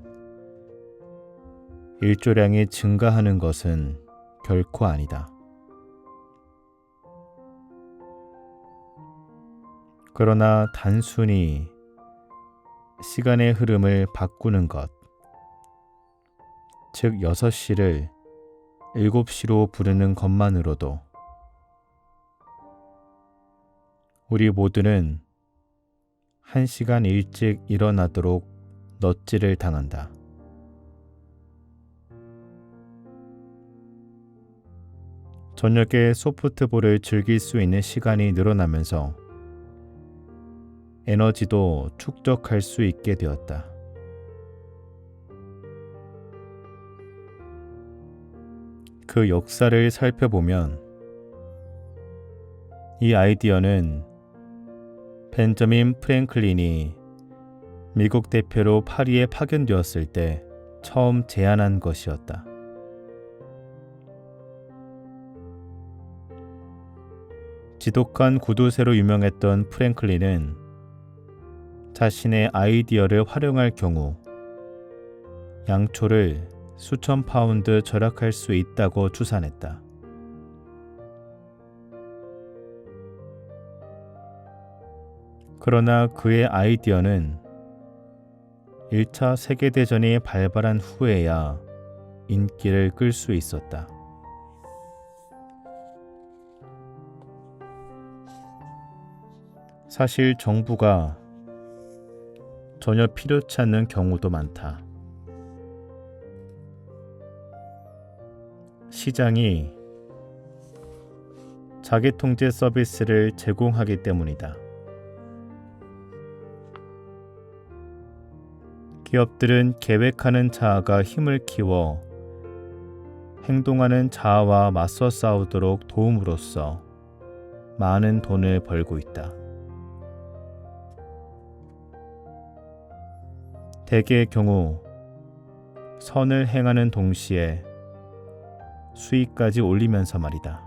일조량이 증가하는 것은 결코 아니다. 그러나 단순히 시간의 흐름을 바꾸는 것, 즉 6시를 7시로 부르는 것만으로도 우리 모두는 1시간 일찍 일어나도록 넛질을 당한다. 저녁에 소프트볼을 즐길 수 있는 시간이 늘어나면서 에너지도 축적할 수 있게 되었다. 그 역사를 살펴보면 이 아이디어는 벤저민 프랭클린이 미국 대표로 파리에 파견되었을 때 처음 제안한 것이었다. 지독한 구두쇠로 유명했던 프랭클린은 자신의 아이디어를 활용할 경우 양초를 수천 파운드 절약할 수 있다고 추산했다. 그러나 그의 아이디어는 1차 세계대전이 발발한 후에야 인기를 끌 수 있었다. 사실 정부가 전혀 필요치 않는 경우도 많다. 시장이 자기통제 서비스를 제공하기 때문이다. 기업들은 계획하는 자아가 힘을 키워 행동하는 자아와 맞서 싸우도록 도움으로써 많은 돈을 벌고 있다. 대개의 경우 선을 행하는 동시에 수익까지 올리면서 말이다.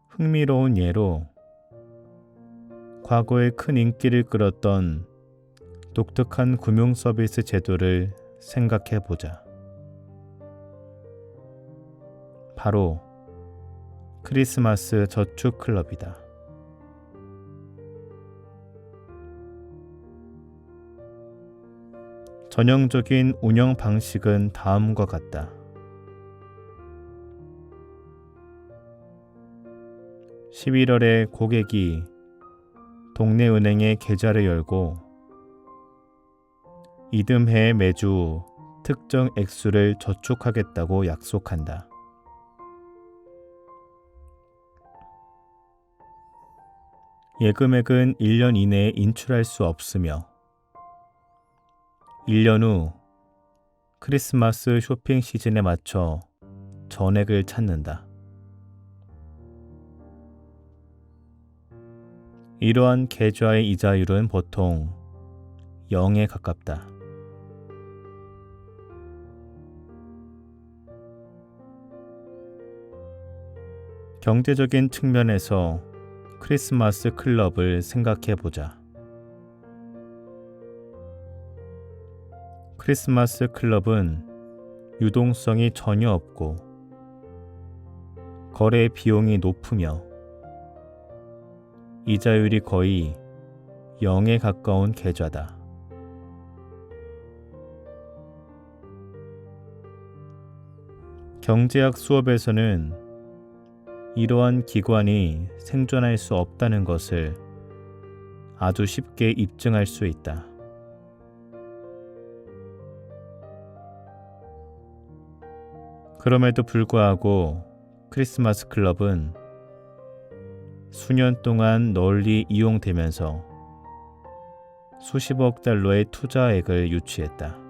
흥미로운 예로 과거에 큰 인기를 끌었던 독특한 금융 서비스 제도를 생각해 보자. 바로 크리스마스 저축 클럽이다. 전형적인 운영 방식은 다음과 같다. 11월에 고객이 동네 은행에 계좌를 열고 이듬해 매주 특정 액수를 저축하겠다고 약속한다. 예금액은 1년 이내에 인출할 수 없으며 1년 후 크리스마스 쇼핑 시즌에 맞춰 전액을 찾는다. 이러한 계좌의 이자율은 보통 0에 가깝다. 경제적인 측면에서 크리스마스 클럽을 생각해 보자. 크리스마스 클럽은 유동성이 전혀 없고 거래 비용이 높으며 이자율이 거의 0에 가까운 계좌다. 경제학 수업에서는 이러한 기관이 생존할 수 없다는 것을 아주 쉽게 입증할 수 있다. 그럼에도 불구하고 크리스마스 클럽은 수년 동안 널리 이용되면서 수십억 달러의 투자액을 유치했다.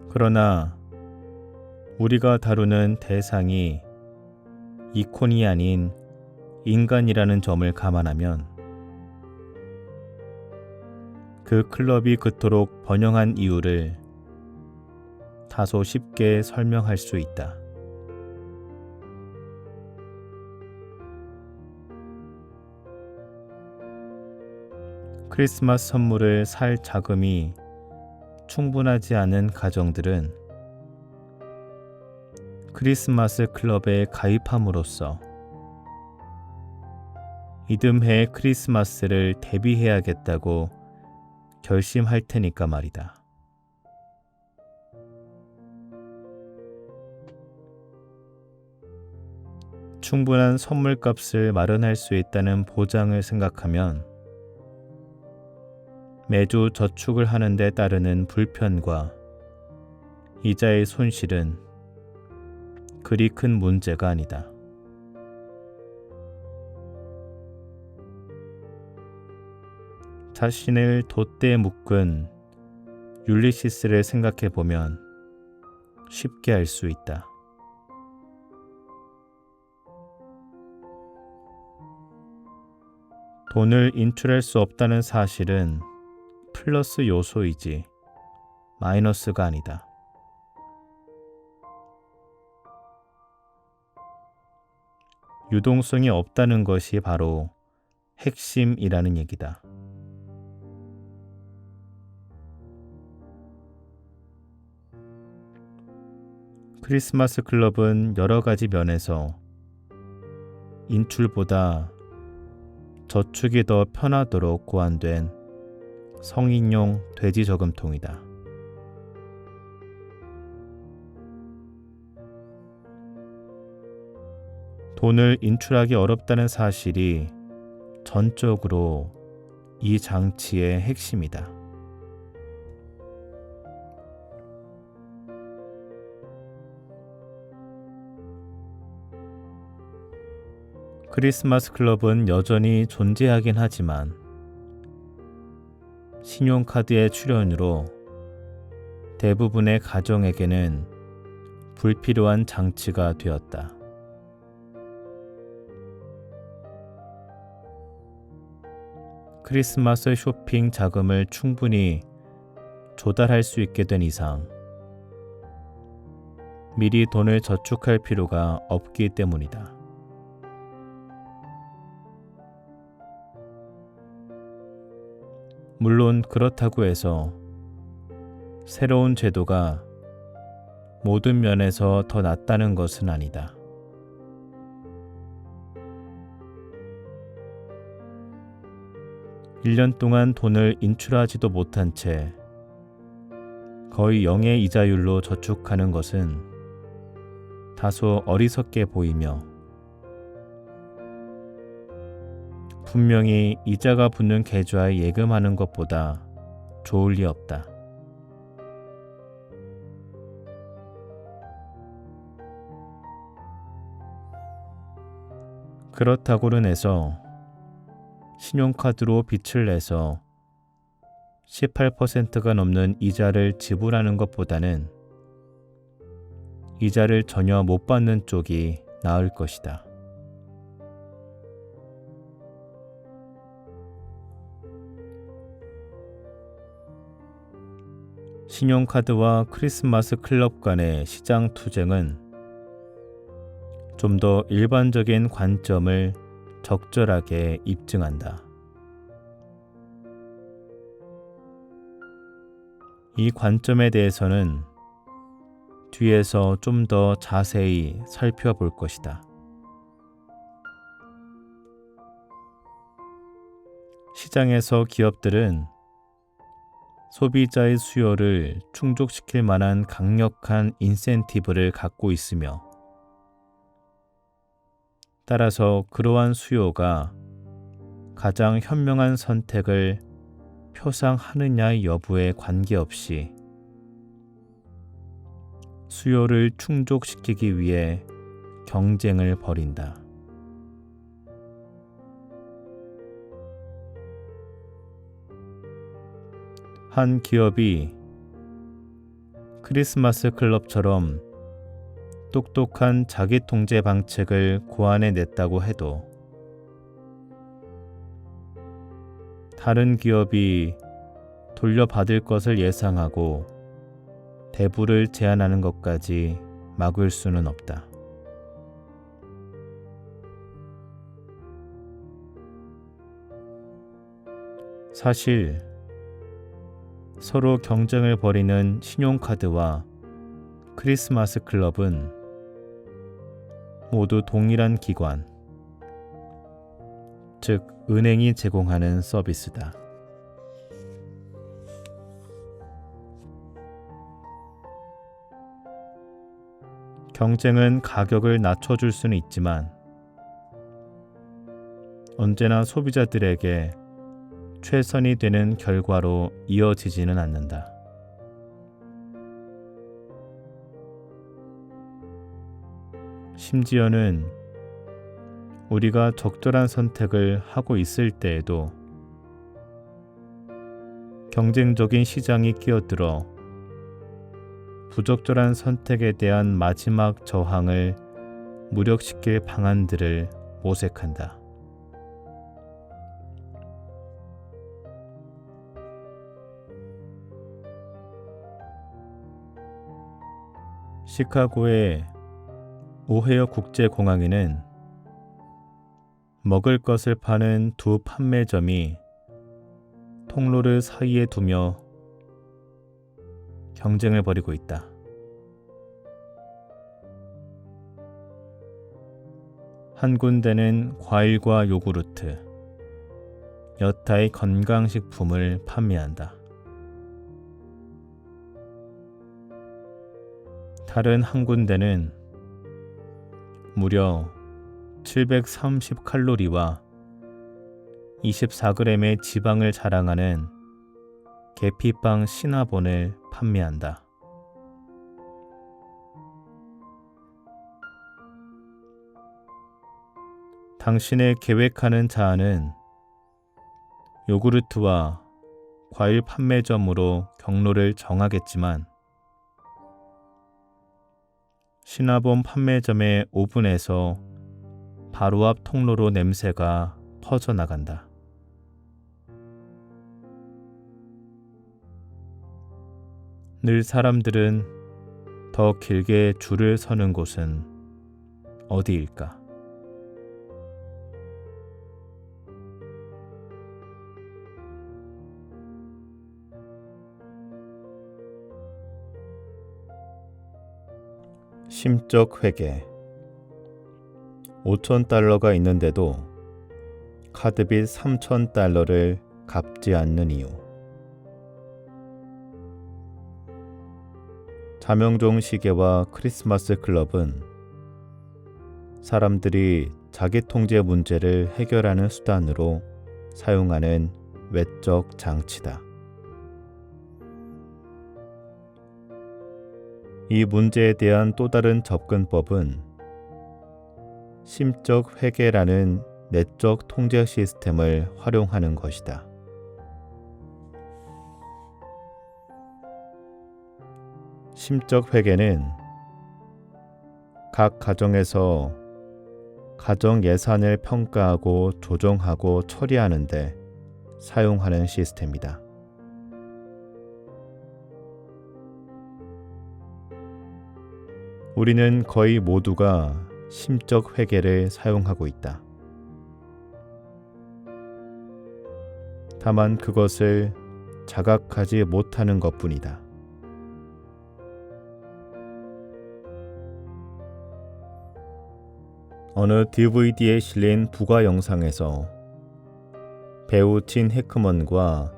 그러나 우리가 다루는 대상이 이콘이 아닌 인간이라는 점을 감안하면 그 클럽이 그토록 번영한 이유를 다소 쉽게 설명할 수 있다. 크리스마스 선물을 살 자금이 충분하지 않은 가정들은 크리스마스 클럽에 가입함으로써 이듬해 크리스마스를 대비해야겠다고 결심할 테니까 말이다. 충분한 선물값을 마련할 수 있다는 보장을 생각하면 매주 저축을 하는 데 따르는 불편과 이자의 손실은 그리 큰 문제가 아니다. 자신을 돛대에 묶은 율리시스를 생각해 보면 쉽게 알 수 있다. 돈을 인출할 수 없다는 사실은 플러스 요소이지 마이너스가 아니다. 유동성이 없다는 것이 바로 핵심이라는 얘기다. 크리스마스 클럽은 여러 가지 면에서 인출보다 저축이 더 편하도록 고안된 성인용 돼지 저금통이다. 돈을 인출하기 어렵다는 사실이 전적으로 이 장치의 핵심이다. 크리스마스 클럽은 여전히 존재하긴 하지만 신용카드의 출현으로 대부분의 가정에게는 불필요한 장치가 되었다. 크리스마스 쇼핑 자금을 충분히 조달할 수 있게 된 이상 미리 돈을 저축할 필요가 없기 때문이다. 물론 그렇다고 해서 새로운 제도가 모든 면에서 더 낫다는 것은 아니다. 일 년 동안 돈을 인출하지도 못한 채 거의 0의 이자율로 저축하는 것은 다소 어리석게 보이며 분명히 이자가 붙는 계좌에 예금하는 것보다 좋을 리 없다. 그렇다고는 해서 신용카드로 빚을 내서 18%가 넘는 이자를 지불하는 것보다는 이자를 전혀 못 받는 쪽이 나을 것이다. 신용카드와 크리스마스 클럽 간의 시장 투쟁은 좀 더 일반적인 관점을 적절하게 입증한다. 이 관점에 대해서는 뒤에서 좀 더 자세히 살펴볼 것이다. 시장에서 기업들은 소비자의 수요를 충족시킬 만한 강력한 인센티브를 갖고 있으며, 따라서 그러한 수요가 가장 현명한 선택을 표상하느냐 여부에 관계없이 수요를 충족시키기 위해 경쟁을 벌인다. 한 기업이 크리스마스 클럽처럼 똑똑한 자기 통제 방책을 고안해 냈다고 해도 다른 기업이 돌려받을 것을 예상하고 대부를 제한하는 것까지 막을 수는 없다. 사실 서로 경쟁을 벌이는 신용카드와 크리스마스 클럽은 모두 동일한 기관, 즉 은행이 제공하는 서비스다. 경쟁은 가격을 낮춰줄 수는 있지만 언제나 소비자들에게 최선이 되는 결과로 이어지지는 않는다. 심지어는 우리가 적절한 선택을 하고 있을 때에도 경쟁적인 시장이 끼어들어 부적절한 선택에 대한 마지막 저항을 무력시킬 방안들을 모색한다. 시카고의 오헤어 국제공항에는 먹을 것을 파는 두 판매점이 통로를 사이에 두며 경쟁을 벌이고 있다. 한 군데는 과일과 요구르트, 여타의 건강식품을 판매한다. 다른 한 군데는 무려 730칼로리와 24g의 지방을 자랑하는 계피빵 시나본을 판매한다. 당신의 계획하는 자아는 요구르트와 과일 판매점으로 경로를 정하겠지만 시나본 판매점의 오븐에서 바로 앞 통로로 냄새가 퍼져나간다. 늘 사람들은 더 길게 줄을 서는 곳은 어디일까? 심적 회계. 5,000달러가 있는데도 카드빚 3,000달러를 갚지 않는 이유. 자명종 시계와 크리스마스 클럽은 사람들이 자기 통제 문제를 해결하는 수단으로 사용하는 외적 장치다. 이 문제에 대한 또 다른 접근법은 심적 회계라는 내적 통제 시스템을 활용하는 것이다. 심적 회계는 각 가정에서 가정 예산을 평가하고 조정하고 처리하는데 사용하는 시스템이다. 우리는 거의 모두가 심적 회계를 사용하고 있다. 다만 그것을 자각하지 못하는 것뿐이다. 어느 DVD에 실린 부가 영상에서 배우 진 해크먼과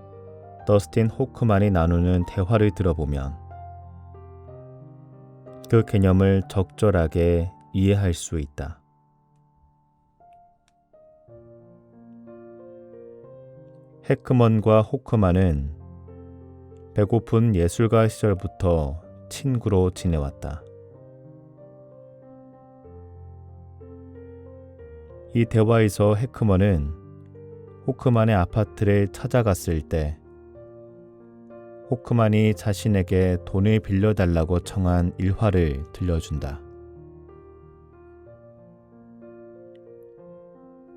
더스틴 호크만이 나누는 대화를 들어보면 그 개념을 적절하게 이해할 수 있다. 해크먼과 호크만은 배고픈 예술가 시절부터 친구로 지내왔다. 이 대화에서 해크먼은 호크만의 아파트를 찾아갔을 때 호크만이 자신에게 돈을 빌려달라고 청한 일화를 들려준다.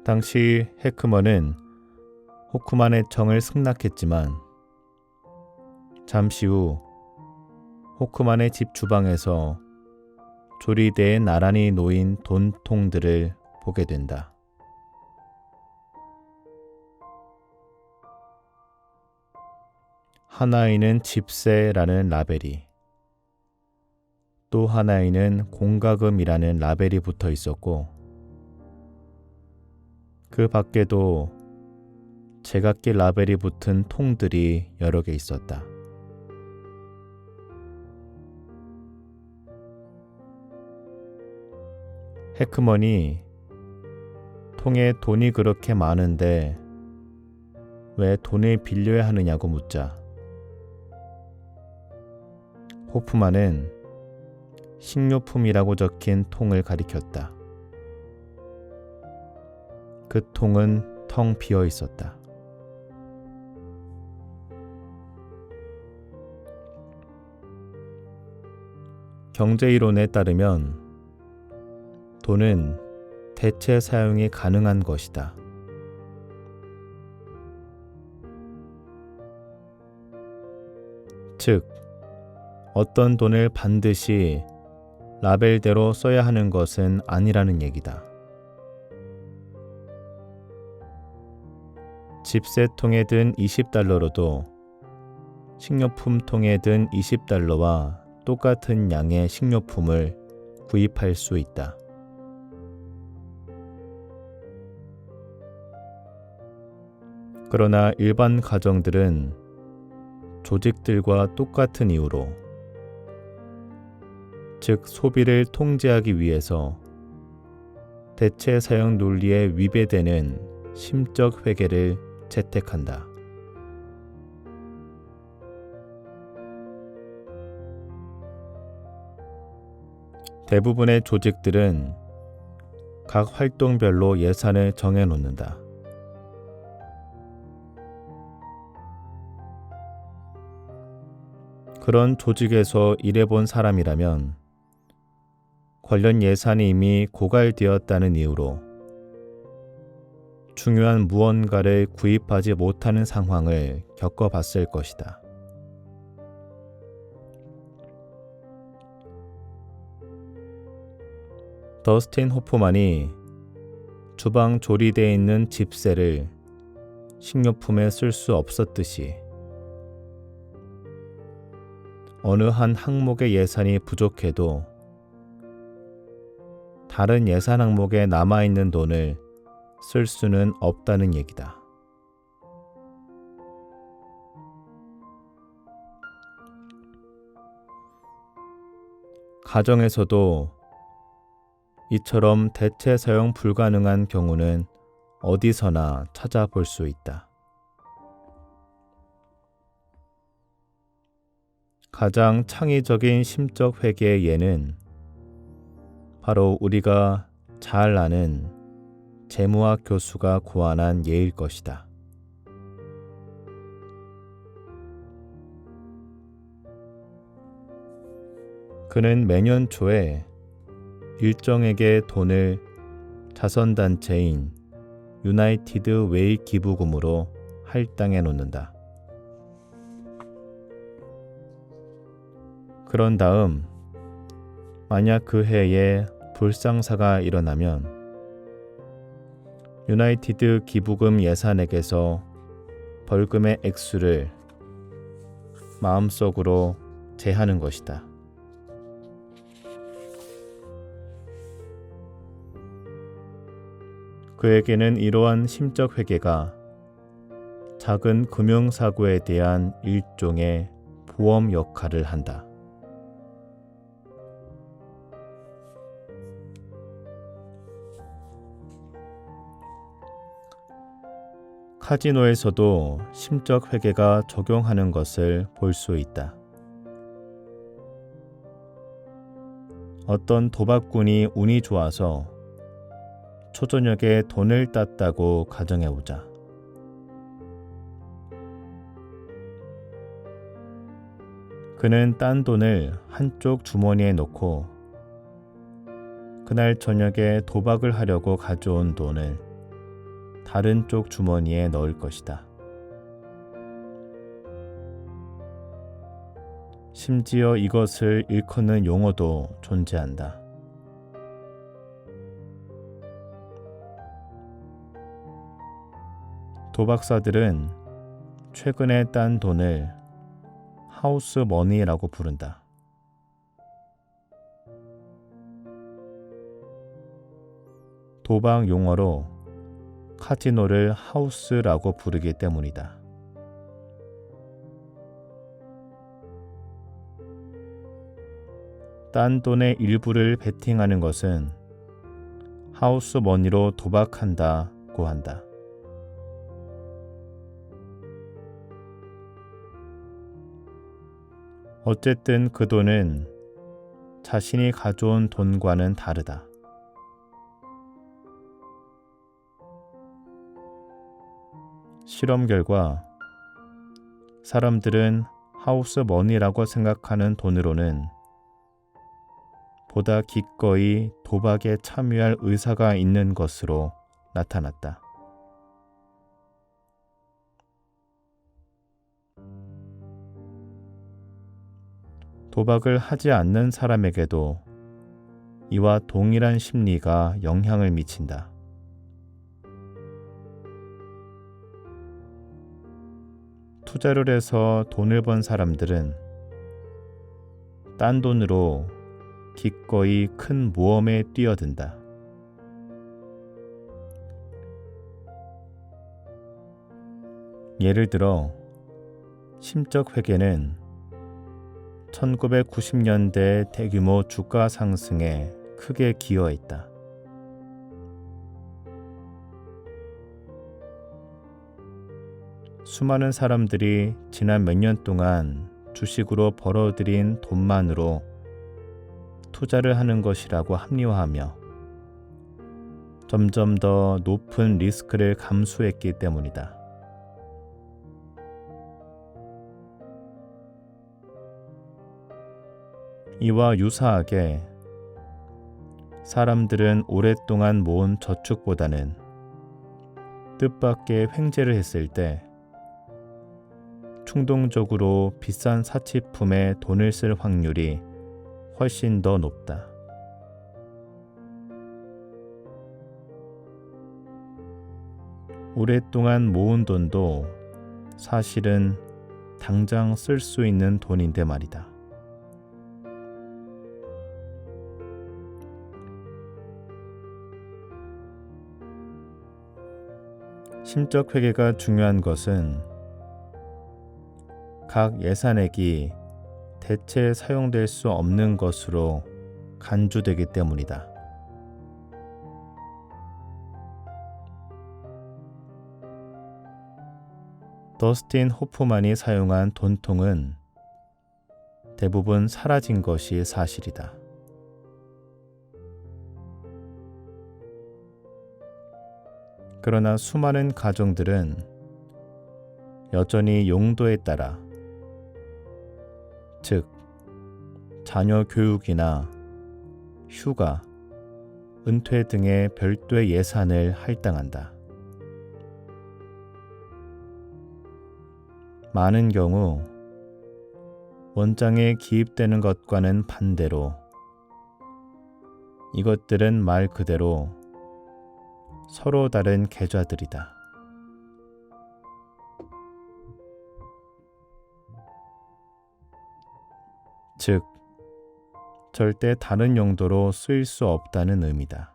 당시 해크먼은 호크만의 청을 승낙했지만 잠시 후 호크만의 집 주방에서 조리대에 나란히 놓인 돈통들을 보게 된다. 하나에는 집세라는 라벨이, 또 하나에는 공과금이라는 라벨이 붙어 있었고, 그 밖에도 제각기 라벨이 붙은 통들이 여러 개 있었다. 해크먼이 통에 돈이 그렇게 많은데 왜 돈을 빌려야 하느냐고 묻자 호프만은 식료품이라고 적힌 통을 가리켰다. 그 통은 텅 비어 있었다. 경제이론에 따르면 돈은 대체 사용이 가능한 것이다. 즉, 어떤 돈을 반드시 라벨대로 써야 하는 것은 아니라는 얘기다. 집세통에 든 $20로도 식료품통에 든 $20와 똑같은 양의 식료품을 구입할 수 있다. 그러나 일반 가정들은 조직들과 똑같은 이유로, 즉 소비를 통제하기 위해서 대체 사용 논리에 위배되는 심적 회계를 채택한다. 대부분의 조직들은 각 활동별로 예산을 정해놓는다. 그런 조직에서 일해본 사람이라면 관련 예산이 이미 고갈되었다는 이유로 중요한 무언가를 구입하지 못하는 상황을 겪어봤을 것이다. 더스틴 호프만이 주방 조리대에 있는 집세를 식료품에 쓸 수 없었듯이 어느 한 항목의 예산이 부족해도 다른 예산 항목에 남아있는 돈을 쓸 수는 없다는 얘기다. 가정에서도 이처럼 대체 사용 불가능한 경우는 어디서나 찾아볼 수 있다. 가장 창의적인 심적 회계의 예는 바로 우리가 잘 아는 재무학 교수가 고안한 예일 것이다. 그는 매년 초에 일정에게 돈을 자선단체인 유나이티드 웨이 기부금으로 할당해 놓는다. 그런 다음 만약 그 해에 불상사가 일어나면 유나이티드 기부금 예산액에서 벌금의 액수를 마음속으로 제하는 것이다. 그에게는 이러한 심적 회개가 작은 금융사고에 대한 일종의 보험 역할을 한다. 카지노에서도 심적 회개가 적용하는 것을 볼 수 있다. 어떤 도박꾼이 운이 좋아서 초저녁에 돈을 땄다고 가정해보자. 그는 딴 돈을 한쪽 주머니에 넣고 그날 저녁에 도박을 하려고 가져온 돈을 다른 쪽 주머니에 넣을 것이다. 심지어 이것을 일컫는 용어도 존재한다. 도박사들은 최근에 딴 돈을 하우스 머니라고 부른다. 도박 용어로 카지노를 하우스라고 부르기 때문이다. 딴 돈의 일부를 베팅하는 것은 하우스 머니로 도박한다고 한다. 어쨌든 그 돈은 자신이 가져온 돈과는 다르다. 실험 결과 사람들은 하우스 머니라고 생각하는 돈으로는 보다 기꺼이 도박에 참여할 의사가 있는 것으로 나타났다. 도박을 하지 않는 사람에게도 이와 동일한 심리가 영향을 미친다. 투자를 해서 돈을 번 사람들은 딴 돈으로 기꺼이 큰 모험에 뛰어든다. 예를 들어 심적 회계는 1990년대 대규모 주가 상승에 크게 기여했다. 수많은 사람들이 지난 몇 년 동안 주식으로 벌어들인 돈만으로 투자를 하는 것이라고 합리화하며 점점 더 높은 리스크를 감수했기 때문이다. 이와 유사하게 사람들은 오랫동안 모은 저축보다는 뜻밖의 횡재를 했을 때 충동적으로 비싼 사치품에 돈을 쓸 확률이 훨씬 더 높다. 오랫동안 모은 돈도 사실은 당장 쓸 수 있는 돈인데 말이다. 심적 회계가 중요한 것은 각 예산액이 대체 사용될 수 없는 것으로 간주되기 때문이다. 더스틴 호프만이 사용한 돈통은 대부분 사라진 것이 사실이다. 그러나 수많은 가정들은 여전히 용도에 따라, 즉 자녀 교육이나 휴가, 은퇴 등의 별도의 예산을 할당한다. 많은 경우 원장에 기입되는 것과는 반대로 이것들은 말 그대로 서로 다른 계좌들이다. 즉, 절대 다른 용도로 쓰일 수 없다는 의미다.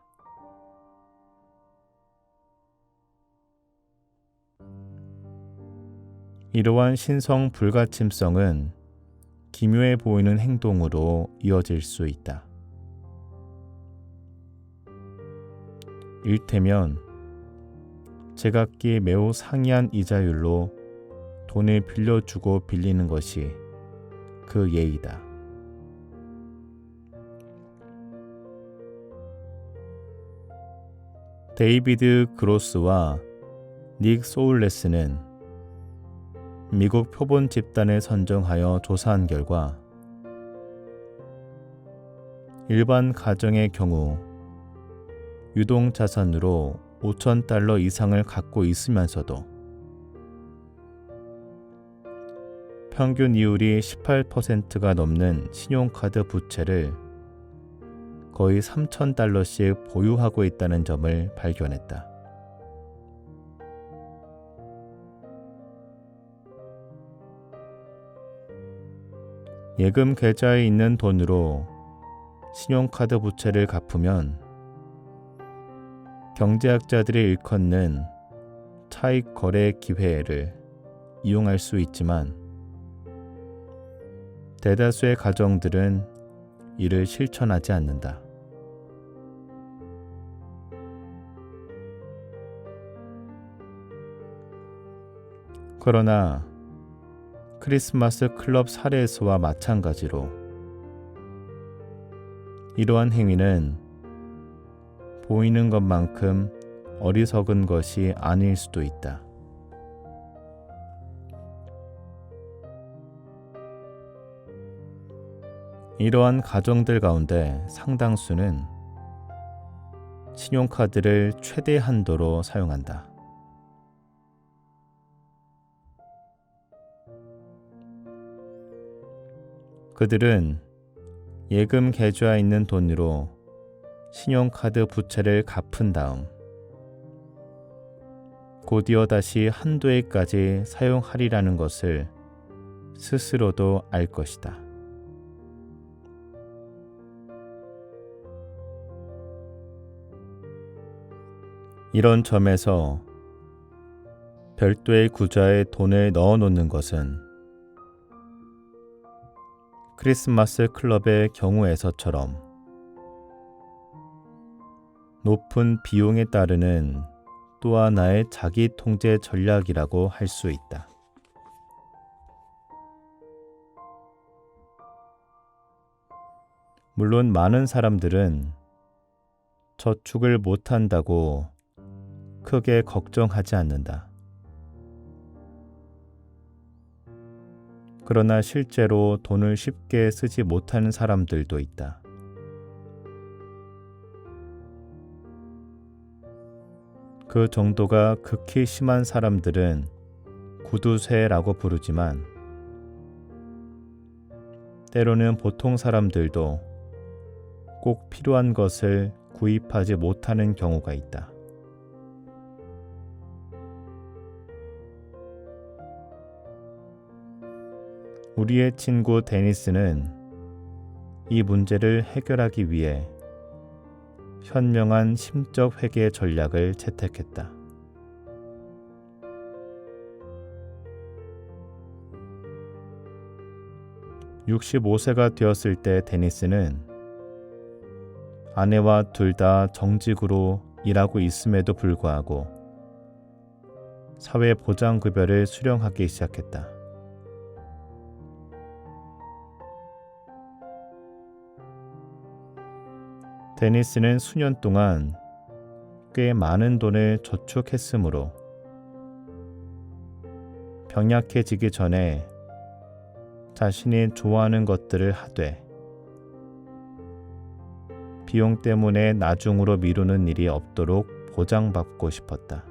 이러한 신성 불가침성은 기묘해 보이는 행동으로 이어질 수 있다. 일테면 제각기 매우 상이한 이자율로 돈을 빌려주고 빌리는 것이 그 예이다. 데이비드 그로스와 닉 소울레스는 미국 표본 집단을 선정하여 조사한 결과 일반 가정의 경우 유동 자산으로 $5,000 이상을 갖고 있으면서도 평균 이율이 18%가 넘는 신용카드 부채를 거의 $3,000씩 보유하고 있다는 점을 발견했다. 예금 계좌에 있는 돈으로 신용카드 부채를 갚으면 경제학자들이 일컫는 차익 거래 기회를 이용할 수 있지만 대다수의 가정들은 이를 실천하지 않는다. 그러나 크리스마스 클럽 사례에서와 마찬가지로 이러한 행위는 보이는 것만큼 어리석은 것이 아닐 수도 있다. 이러한 가정들 가운데 상당수는 신용카드를 최대 한도로 사용한다. 그들은 예금 계좌에 있는 돈으로 신용카드 부채를 갚은 다음 곧이어 다시 한도에까지 사용하리라는 것을 스스로도 알 것이다. 이런 점에서 별도의 구좌에 돈을 넣어 놓는 것은 크리스마스 클럽의 경우에서처럼 높은 비용에 따르는 또 하나의 자기 통제 전략이라고 할 수 있다. 물론 많은 사람들은 저축을 못한다고 크게 걱정하지 않는다. 그러나 실제로 돈을 쉽게 쓰지 못하는 사람들도 있다. 그 정도가 극히 심한 사람들은 구두쇠라고 부르지만 때로는 보통 사람들도 꼭 필요한 것을 구입하지 못하는 경우가 있다. 우리의 친구 데니스는 이 문제를 해결하기 위해 현명한 심적 회계 전략을 채택했다. (65세가) 되었을 때 데니스는 아내와 둘 다 정직으로 일하고 있음에도 불구하고 사회보장급여를 수령하기 시작했다. 데니스는 수년 동안 꽤 많은 돈을 저축했으므로 병약해지기 전에 자신이 좋아하는 것들을 하되 비용 때문에 나중으로 미루는 일이 없도록 보장받고 싶었다.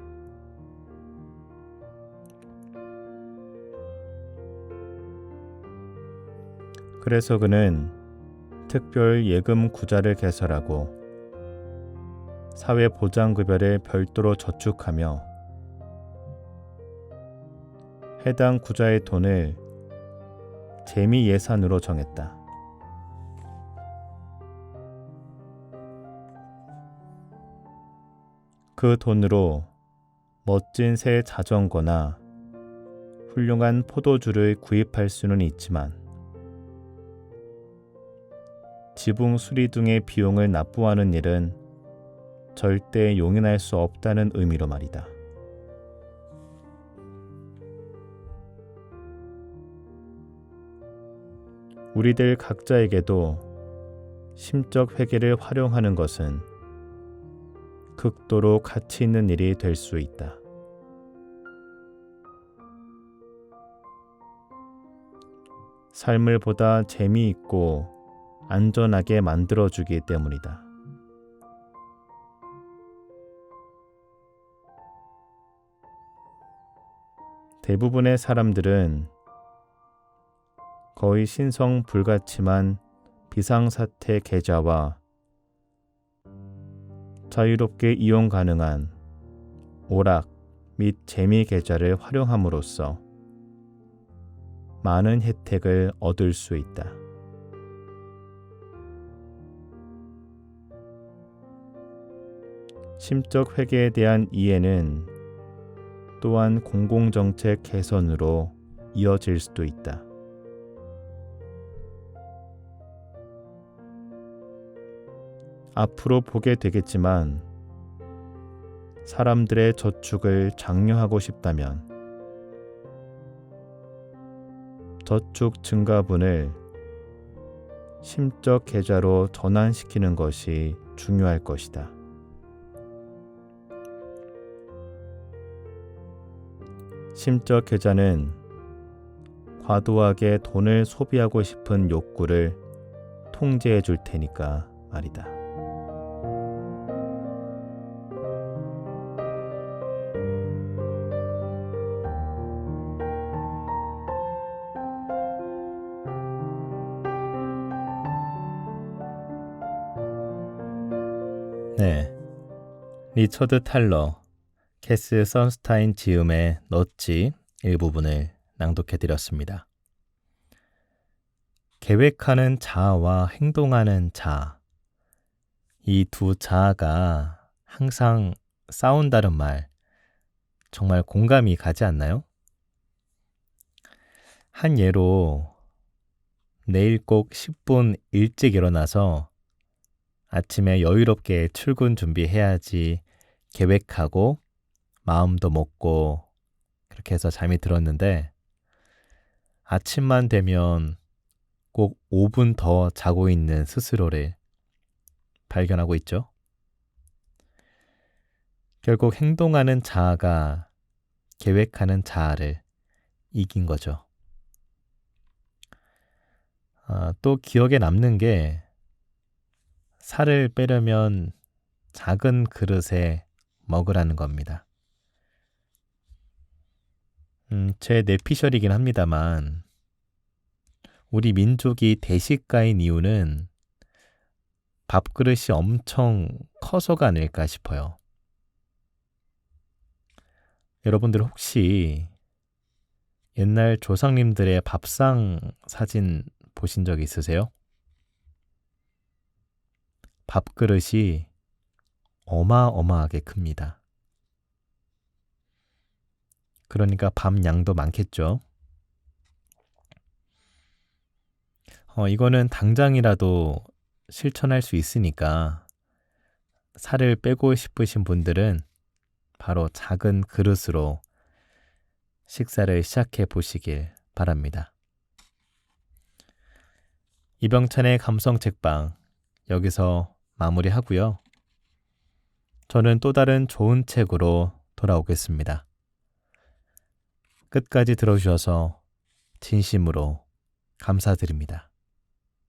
그래서 그는 특별 예금 구자를 개설하고 사회보장급여를 별도로 저축하며 해당 구자의 돈을 재미 예산으로 정했다. 그 돈으로 멋진 새 자전거나 훌륭한 포도주를 구입할 수는 있지만 지붕 수리 등의 비용을 납부하는 일은 절대 용인할 수 없다는 의미로 말이다. 우리들 각자에게도 심적 회개를 활용하는 것은 극도로 가치 있는 일이 될 수 있다. 삶을 보다 재미있고 안전하게 만들어주기 때문이다. 대부분의 사람들은 거의 신성 불가침한 비상사태 계좌와 자유롭게 이용 가능한 오락 및 재미 계좌를 활용함으로써 많은 혜택을 얻을 수 있다. 심적 회계에 대한 이해는 또한 공공정책 개선으로 이어질 수도 있다. 앞으로 보게 되겠지만 사람들의 저축을 장려하고 싶다면 저축 증가분을 심적 계좌로 전환시키는 것이 중요할 것이다. 심적 계좌는 과도하게 돈을 소비하고 싶은 욕구를 통제해 줄 테니까 말이다. 네, 리처드 탈러, 캐스 선스타인 지음의 넛지 일부분을 낭독해드렸습니다. 계획하는 자아와 행동하는 자아, 이 두 자아가 항상 싸운다는 말 정말 공감이 가지 않나요? 한 예로 내일 꼭 10분 일찍 일어나서 아침에 여유롭게 출근 준비해야지 계획하고 마음도 먹고 그렇게 해서 잠이 들었는데 아침만 되면 꼭 5분 더 자고 있는 스스로를 발견하고 있죠. 결국 행동하는 자아가 계획하는 자아를 이긴 거죠. 또 기억에 남는 게 살을 빼려면 작은 그릇에 먹으라는 겁니다. 제 뇌피셜이긴 합니다만 우리 민족이 대식가인 이유는 밥그릇이 엄청 커서가 아닐까 싶어요. 여러분들 혹시 옛날 조상님들의 밥상 사진 보신 적 있으세요? 밥그릇이 어마어마하게 큽니다. 그러니까 밥 양도 많겠죠. 이거는 당장이라도 실천할 수 있으니까 살을 빼고 싶으신 분들은 바로 작은 그릇으로 식사를 시작해 보시길 바랍니다. 이병찬의 감성 책방 여기서 마무리하고요. 저는 또 다른 좋은 책으로 돌아오겠습니다. 끝까지 들어주셔서 진심으로 감사드립니다.